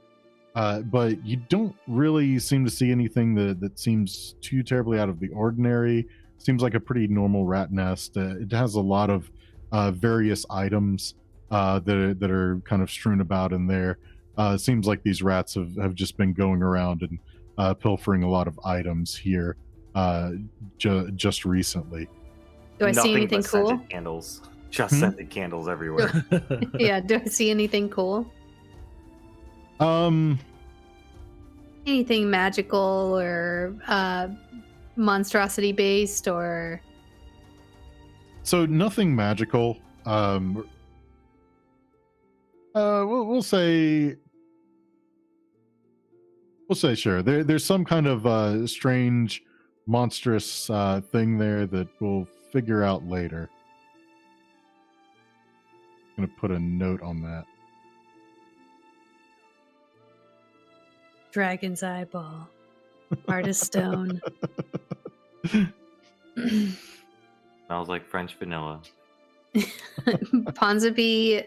But you don't really seem to see anything that seems too terribly out of the ordinary. Seems like a pretty normal rat nest. It has a lot of various items that are kind of strewn about in there. Seems like these rats have just been going around and pilfering a lot of items here just recently. Do I see Nothing anything but cool? scented candles. Just Hmm? scented candles everywhere. Yeah, do I see anything cool? Anything magical or monstrosity based or So nothing magical. We'll say sure. There's some kind of strange, monstrous thing there that we'll figure out later. I'm gonna put a note on that. dragon's eyeball, heart of stone. Smells like French vanilla. Ponsonby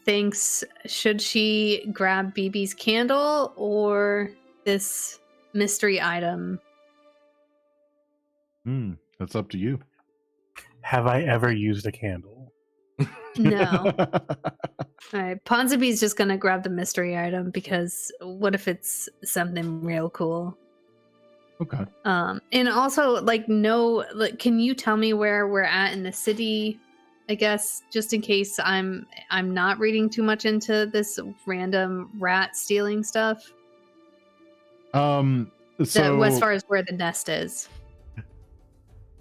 thinks, should she grab Bibi's candle or this mystery item? That's up to you. Have I ever used a candle? No. All right, Ponsonby's just gonna grab the mystery item because what if it's something real cool? Okay. And also, can you tell me where we're at in the city? I guess just in case I'm not reading too much into this random rat stealing stuff. So As far as where the nest is.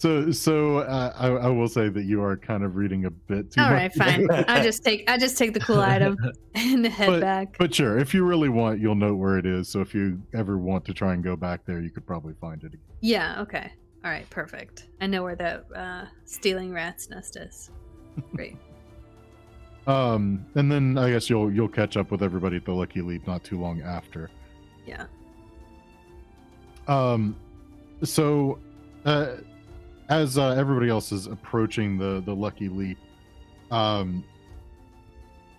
I will say that you are kind of reading a bit too All much. right, fine. I just take the cool item and head back. But sure, if you really want, you'll know where it is. So if you ever want to try and go back there, you could probably find it again. Yeah. Okay. All right. Perfect. I know where the stealing rat's nest is. Great. And then I guess you'll catch up with everybody at the Lucky Leap not too long after. Yeah. So as everybody else is approaching the Lucky Leap,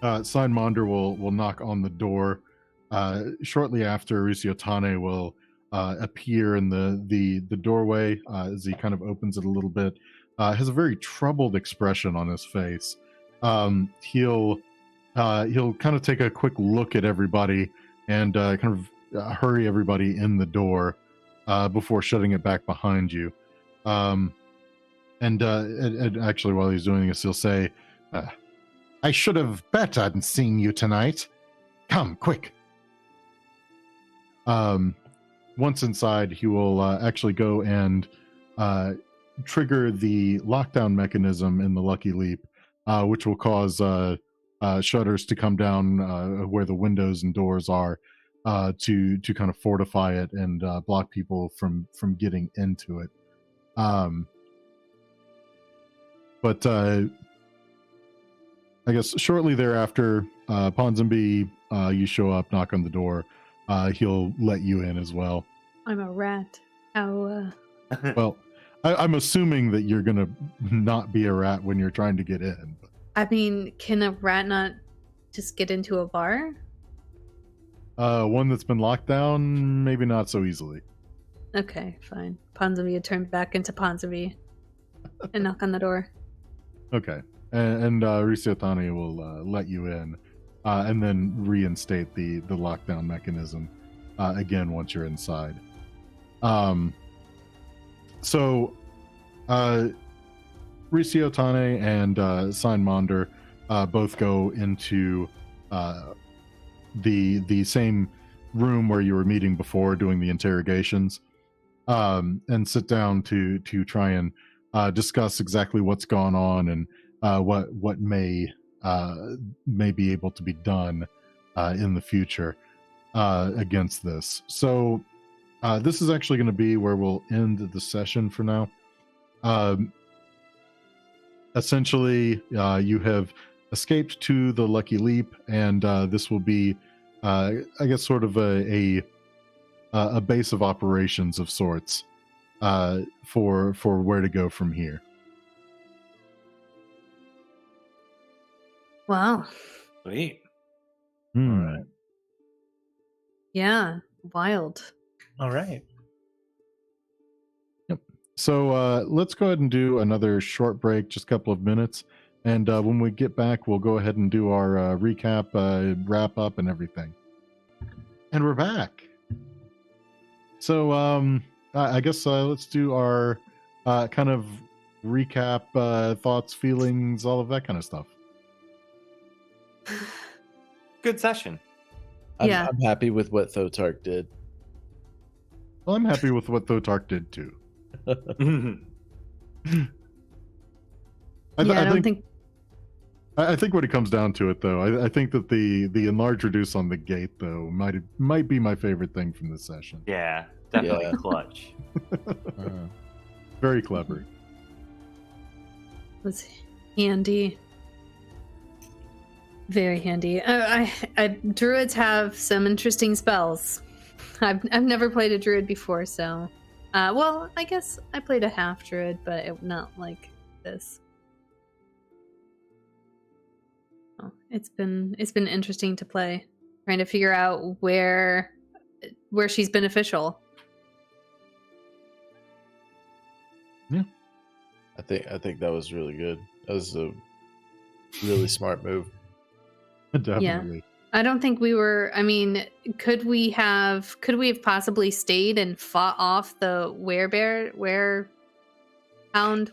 Signmonder will knock on the door. Shortly after, Tane will appear in the doorway as he kind of opens it a little bit. Has a very troubled expression on his face. He'll kind of take a quick look at everybody and kind of hurry everybody in the door before shutting it back behind you. And actually, while he's doing this, he'll say, I should have bet on seeing you tonight. Come, quick. Once inside, he will actually go and trigger the lockdown mechanism in the Lucky Leap, which will cause shutters to come down where the windows and doors are to kind of fortify it and block people from getting into it. But I guess shortly thereafter, Ponsonby, you show up, knock on the door. he'll let you in as well. I'm a rat. How? Well, I'm assuming that you're gonna not be a rat when you're trying to get in. I mean, can a rat not just get into a bar? One that's been locked down, maybe not so easily. Okay, fine. Ponsonby would turn back into Ponsonby and knock on the door. Okay, and Risiotani will let you in, and then reinstate the lockdown mechanism again once you're inside. So, Risiotane and Seinmonder both go into the same room where you were meeting before doing the interrogations, and sit down to try and discuss exactly what's gone on and what may be able to be done in the future against this. So this is actually going to be where we'll end the session for now. Essentially, you have escaped to the Lucky Leap, and this will be, I guess, sort of a base of operations of sorts for where to go from here. Wow. Sweet. Hmm. All right. Yeah. Wild. All right. So let's go ahead and do another short break, just a couple of minutes. And when we get back, we'll go ahead and do our recap, wrap up, and everything. And we're back. So I guess let's do our kind of recap, thoughts, feelings, all of that kind of stuff. Good session. I'm Yeah. happy with what Thotark did. Well, I'm happy with what Thotark did too. I think I think when it comes down to it, though, I think that the enlarge reduce on the gate, though, might be my favorite thing from this session. Yeah, definitely Yeah. clutch. Very clever. was handy. Very handy. Druids have some interesting spells. I've never played a druid before, so well, I guess I played a half druid, but not like this. Oh, it's been interesting to play, trying to figure out where she's beneficial. I think that was really good. That was a really smart move. Definitely. I don't think we were. I mean, could we have possibly stayed and fought off the werehound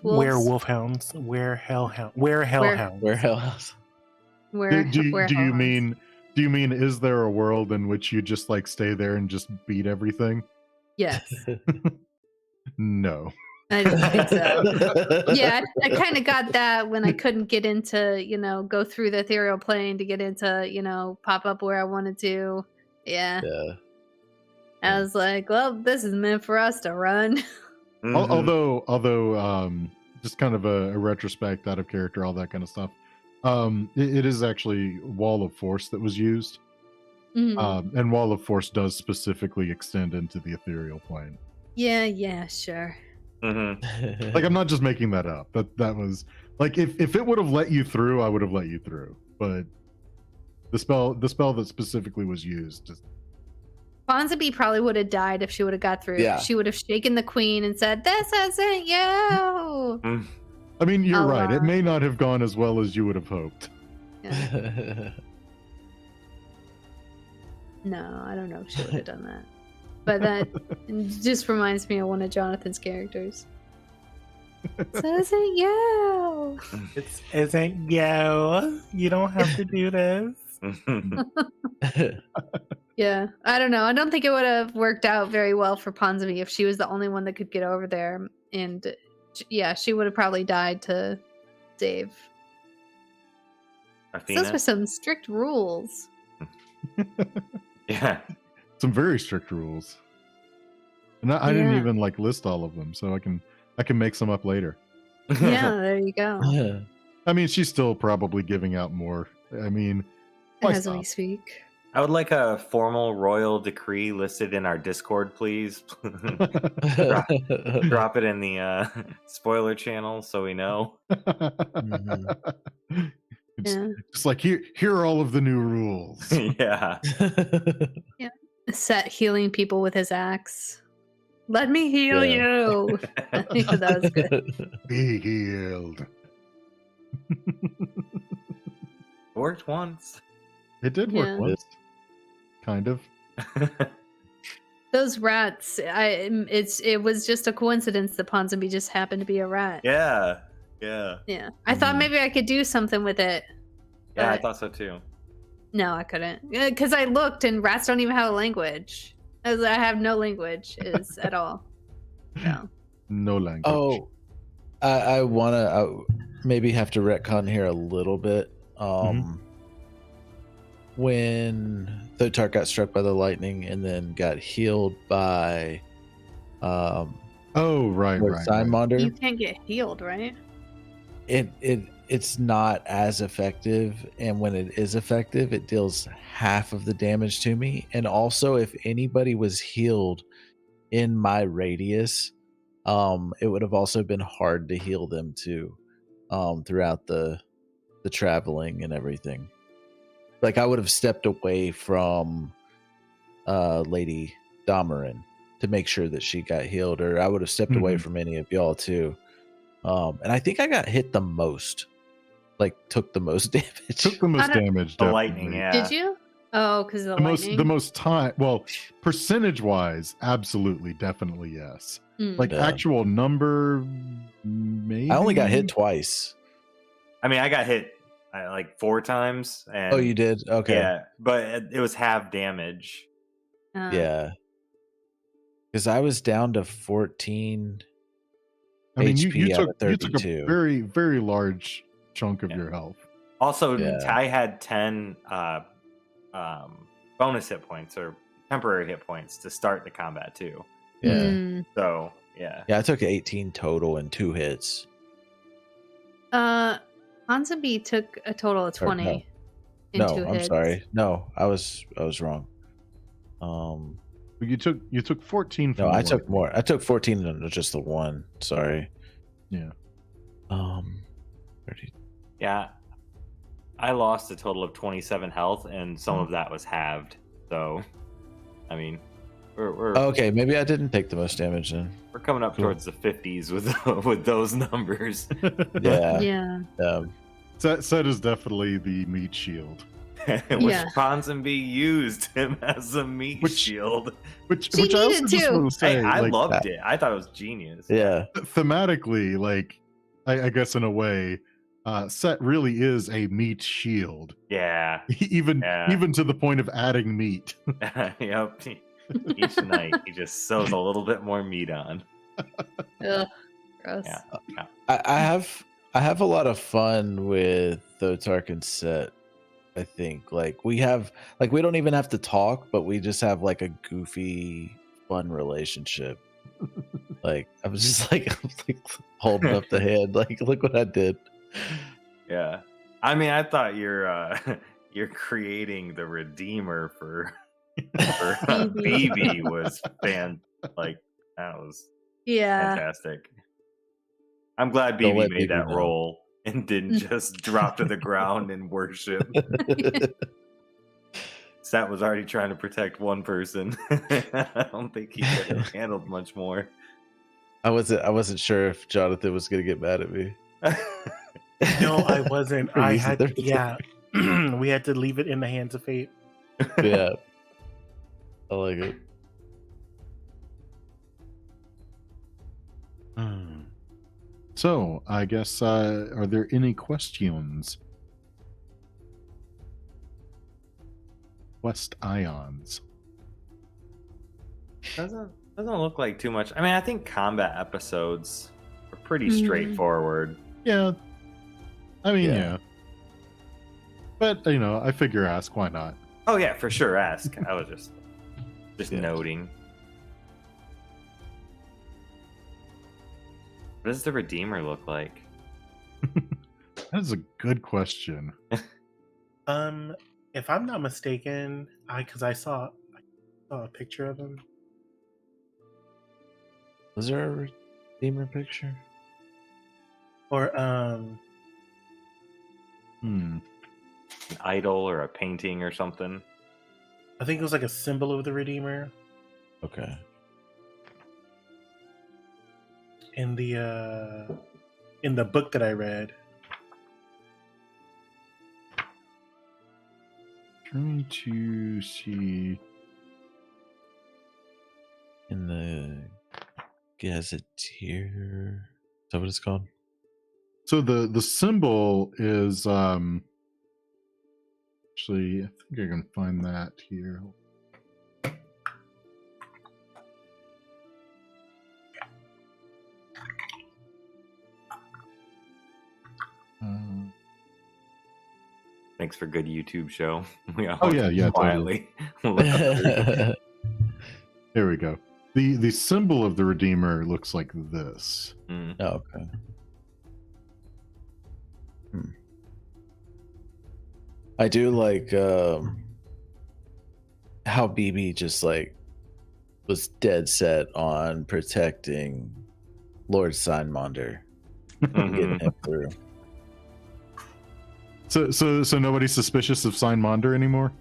wolves? Werewolf hounds. Werehellhound. Werehellhounds. Warehouse. Do you mean is there a world in which you just like stay there and just beat everything? Yes, No. I didn't think so. Yeah, I kind of got that when I couldn't get into, go through the ethereal plane to get into, pop up where I wanted to. Yeah. Yeah. I was like, well, this is meant for us to run. Mhm. Although, just kind of a retrospect, out of character, all that kind of stuff. It is actually Wall of Force that was used, Mhm. and Wall of Force does specifically extend into the ethereal plane. Yeah, sure. Mhm. Like, I'm not just making that up. That was like, if it would have let you through, I would have let you through. But the spell that specifically was used, just Ponsonby probably would have died if she would have got through. Yeah. She would have shaken the queen and said, "This isn't you." I mean, you're Oh, right. It wow. may not have gone as well as you would have hoped. Yeah. No, I don't know if she would have done that. But that just reminds me of one of Jonathan's characters. This isn't you. It isn't you. You don't have to do this. Yeah, I don't know. I don't think it would have worked out very well for Ponsonby if she was the only one that could get over there. And yeah, she would have probably died to save. Athena? Those were some strict rules. Yeah. Some very strict rules, and I didn't Yeah. even like list all of them, so I can make some up later. Yeah, there you go. I mean, she's still probably giving out more. I mean, why As we stop? speak. I would like a formal royal decree listed in our Discord, please. Drop it in the spoiler channel so we know. It's Yeah. just like here are all of the new rules. Yeah. Sett healing people with his axe. Let me heal Yeah. you. Yeah, that was good. Be healed. Worked once. It did work Yeah. once. Kind of. Those rats. It was just a coincidence that Ponsonby just happened to be a rat. Yeah. Yeah. Yeah. I thought Mhm. maybe I could do something with it. Yeah, I But thought so too. no, I couldn't. Because I looked and rats don't even have a language. I have no language at all. So. No language. Oh, I want to maybe have to retcon here a little bit. When Thotark got struck by the lightning and then got healed by Oh, right. Signmonder, You can't get healed, right? it's not as effective, and when it is effective, it deals half of the damage to me. And also, if anybody was healed in my radius, it would have also been hard to heal them too, throughout the traveling and everything. Like I would have stepped away from Lady Damarin to make sure that she got healed, or I would have stepped away from any of y'all too. And I think I got hit the most, like took the most damage. Took the most damage. The Definitely. lightning, yeah. Did you? Oh, because of the lightning. The most time. Well, percentage wise, absolutely, definitely yes. Like Yeah. actual number, maybe. I only got hit twice. I mean, I got hit like 4 times. And Oh, you did? Okay. Yeah, but it was half damage. Yeah. Because I was down to 14 I mean, HP you out took of you took 32. a very very large chunk of Yeah. your health. Also, Yeah. I had 10 bonus hit points or temporary hit points to start the combat too. Yeah. So yeah. Yeah, I took 18 total and 2 hits. Ponsonby took a total of 20 in 2 I'm hits. sorry. No, I was wrong. You took 14. From No, the I took lightning. more. I took 14 and just the one. Sorry. Yeah. 30. Yeah. I lost a total of 27 health, and some of that was halved. So, I mean, we're Okay, maybe I didn't take the most damage then. we're coming up Cool. towards the 50s with those numbers. Yeah. Yeah. Sett is definitely the meat shield. Which Yeah. Ponsonby used him as a meat shield. Which She I also needed just to. want to say, Hey, I like, loved it. I thought it was genius. Yeah. thematically, like I guess in a way, Sett really is a meat shield. Yeah. Even Yeah. even to the point of adding meat. Yep. Each night he just sews a little bit more meat on. Ugh, gross. Yeah. I have a lot of fun with Thotark and Sett. I think like we don't even have to talk, but we just have like a goofy, fun relationship. Like I was just like holding up the hand, like look what I did. Yeah. I mean, I thought you're creating the redeemer for Bibi was that was Yeah. fantastic. I'm glad Don't Bibi let made Bibi that know. role and didn't just drop to the ground and worship. Sett was already trying to protect one person. I don't think he could have handled much more. I wasn't sure if Jonathan was gonna get mad at me. No, I wasn't. For I using had, their- yeah. We had to leave it in the hands of fate. Yeah. I like it. So I guess are there any questions? Quest ions. Doesn't look like too much. I mean, I think combat episodes are pretty Mhm. straightforward. Yeah. I mean, Yeah. yeah. But I figure ask, why not? Oh yeah, for sure. Ask. I was just Yeah. noting. What does the Redeemer look like? That is a good question. If I'm not mistaken, because I saw a picture of him. Was there a Redeemer picture? Or An idol or a painting or something. I think it was like a symbol of the Redeemer Okay. in the book that I read. Trying to see. In the Gazetteer. Is that what it's called? So the symbol is actually, I think I can find that here. Makes for good YouTube show. We all Oh, yeah, quietly. There we go. The symbol of the Redeemer looks like this. Mm. Oh, okay. I do like how Bibi just like was dead set on protecting Lord Signmonder and getting him through. So nobody's suspicious of Signmonder anymore?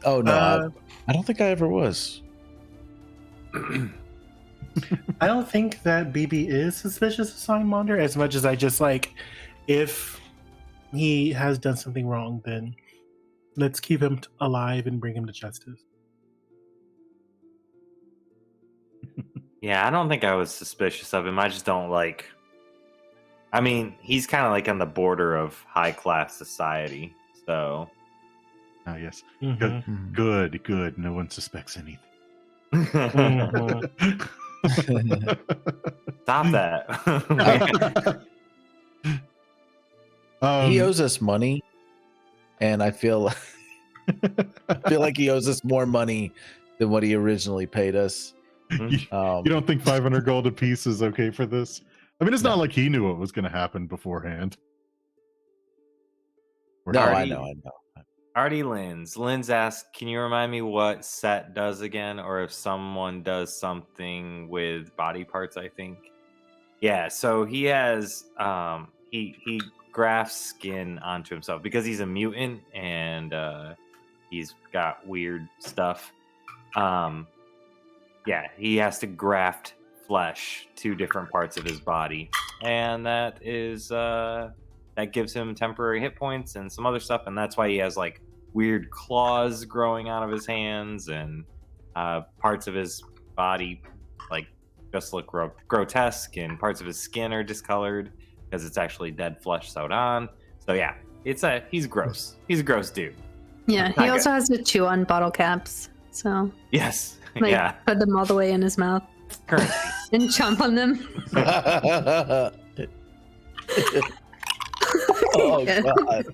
Oh no, I don't think I ever was. I don't think that Bibi is suspicious of Signmonder as much as I just like, if he has done something wrong, then let's keep him alive and bring him to justice. Yeah, I don't think I was suspicious of him. I just don't like. I mean, he's kind of like on the border of high class society. So. Ah, yes. Mhm. Good. No one suspects anything. Stop that. He owes us money, and I feel like he owes us more money than what he originally paid us. You don't think 500 gold apiece is okay for this? I mean, it's No. not like he knew what was going to happen beforehand. No, Already- I know. Artie Linz asked, can you remind me what Sett does again, or if someone does something with body parts? I think. Yeah, so he has he grafts skin onto himself because he's a mutant and he's got weird stuff. Yeah, he has to graft flesh to different parts of his body, and that is that gives him temporary hit points and some other stuff, and that's why he has like weird claws growing out of his hands, and parts of his body like just look grotesque, and parts of his skin are discolored because it's actually dead flesh sewed on. So yeah, he's gross. He's a gross dude. Yeah, Not he also has to chew on bottle caps. So, Yes. like, Yeah. put them all the way in his mouth Currency. and chomp on them. Oh Yeah. god.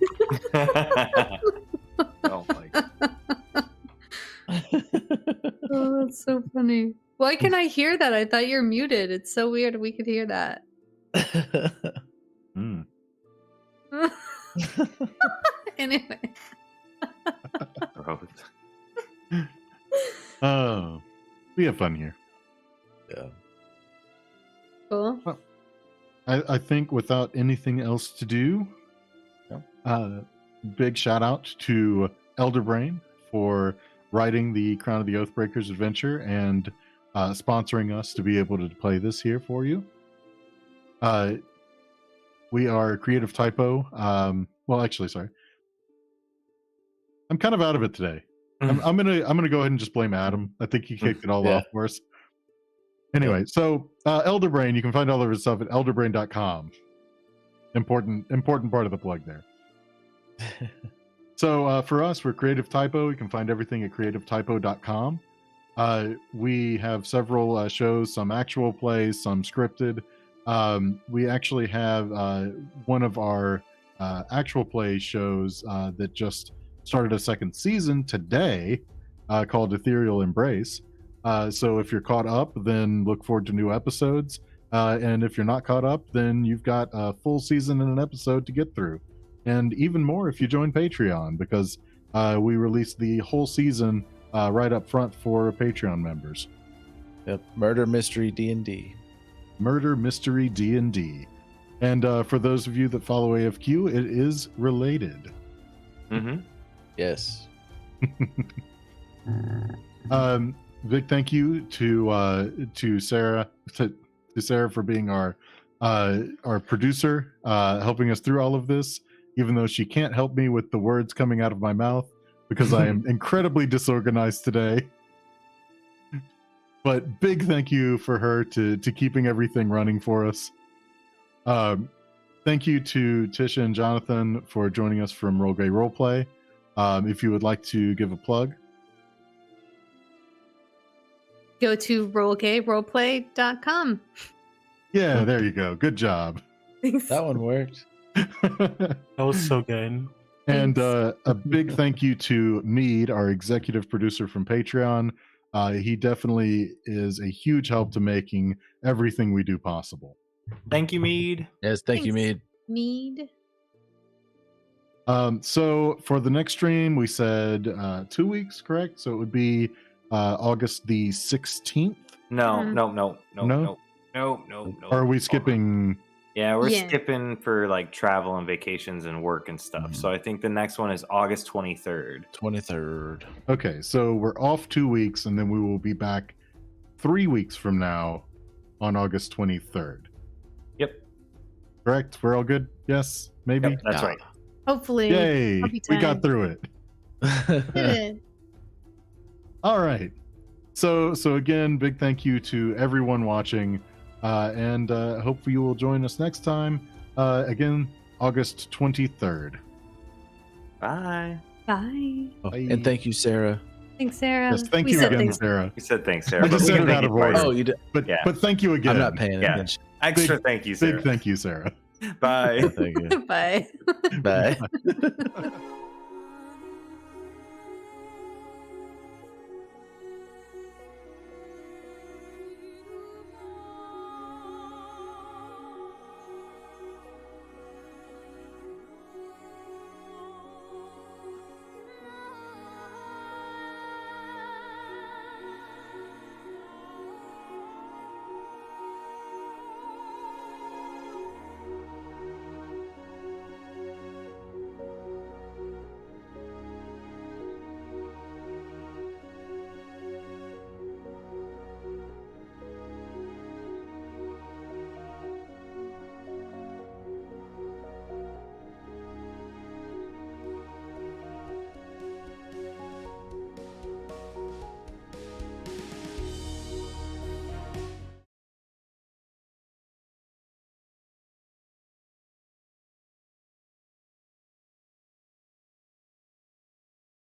Oh my God. Oh, that's so funny. Why can I hear that? I thought you're muted. It's so weird we could hear that. Hmm. Anyway. Gross. Oh, we have fun here. Yeah. Cool. I think without anything else to do, big shout out to Elderbrain for writing the Crown of the Oathbreakers adventure and sponsoring us to be able to play this here for you. We are Creative Typo. Well, actually, sorry. I'm kind of out of it today. I'm gonna go ahead and just blame Adam. I think he kicked it all Yeah. off for us. Anyway, so Elderbrain, you can find all of his stuff at elderbrain.com. Important part of the plug there. So for us, we're Creative Typo. You can find everything at creativetypo.com. We have several shows, some actual plays, some scripted. We actually have one of our actual play shows that just started a second season today called Ethereal Embrace. So if you're caught up, then look forward to new episodes. And if you're not caught up, then you've got a full season and an episode to get through. and even more if you join Patreon, because we release the whole season right up front for Patreon members. Yep. Murder Mystery D&D. Murder Mystery D&D. And for those of you that follow AFQ, it is related. Mm-hmm. Yes. Big thank you to Sarah to Sarah for being our producer, helping us through all of this, even though she can't help me with the words coming out of my mouth because I am incredibly disorganized today. But big thank you for her to keeping everything running for us. Thank you to Tisha and Jonathan for joining us from Roll Gay Roleplay. If you would like to give a plug. Go to rollgayroleplay.com. Yeah, there you go. Good job. Thanks. That one worked. That was so good. And Thanks. a big thank you to Mead, our executive producer from Patreon. He definitely is a huge help to making everything we do possible. Thank you, Mead. Yes, thank you, Thanks. Mead. Mead. So for the next stream, we said 2 weeks, correct? So it would be August the 16th. No. No? Or Or are we skipping? Yeah, we're Yeah. skipping for like travel and vacations and work and stuff. Mhm. So I think the next one is August 23rd. 23rd. Okay, so we're off 2 weeks, and then we will be back 3 weeks from now on August 23rd. Yep. Correct? We're all good? Yes? Maybe? Yep, that's Yeah. right. Hopefully. Yay! I'll be We got tired. through it. Good. All right. So again, big thank you to everyone watching, and hopefully you will join us next time. Again, August 23rd. Bye. Bye. Oh, Bye. and thank you, Sarah. Thanks, Sarah. Yes, thank We you said again, thanks. Sarah. You said thanks, Sarah. I just but we said can it make out of twice. order. Oh, you did. But Yeah. but thank you again. I'm not paying Yeah. attention. Extra thank you, Sarah. Big thank you, Sarah. Bye. Thank you. Bye. Bye.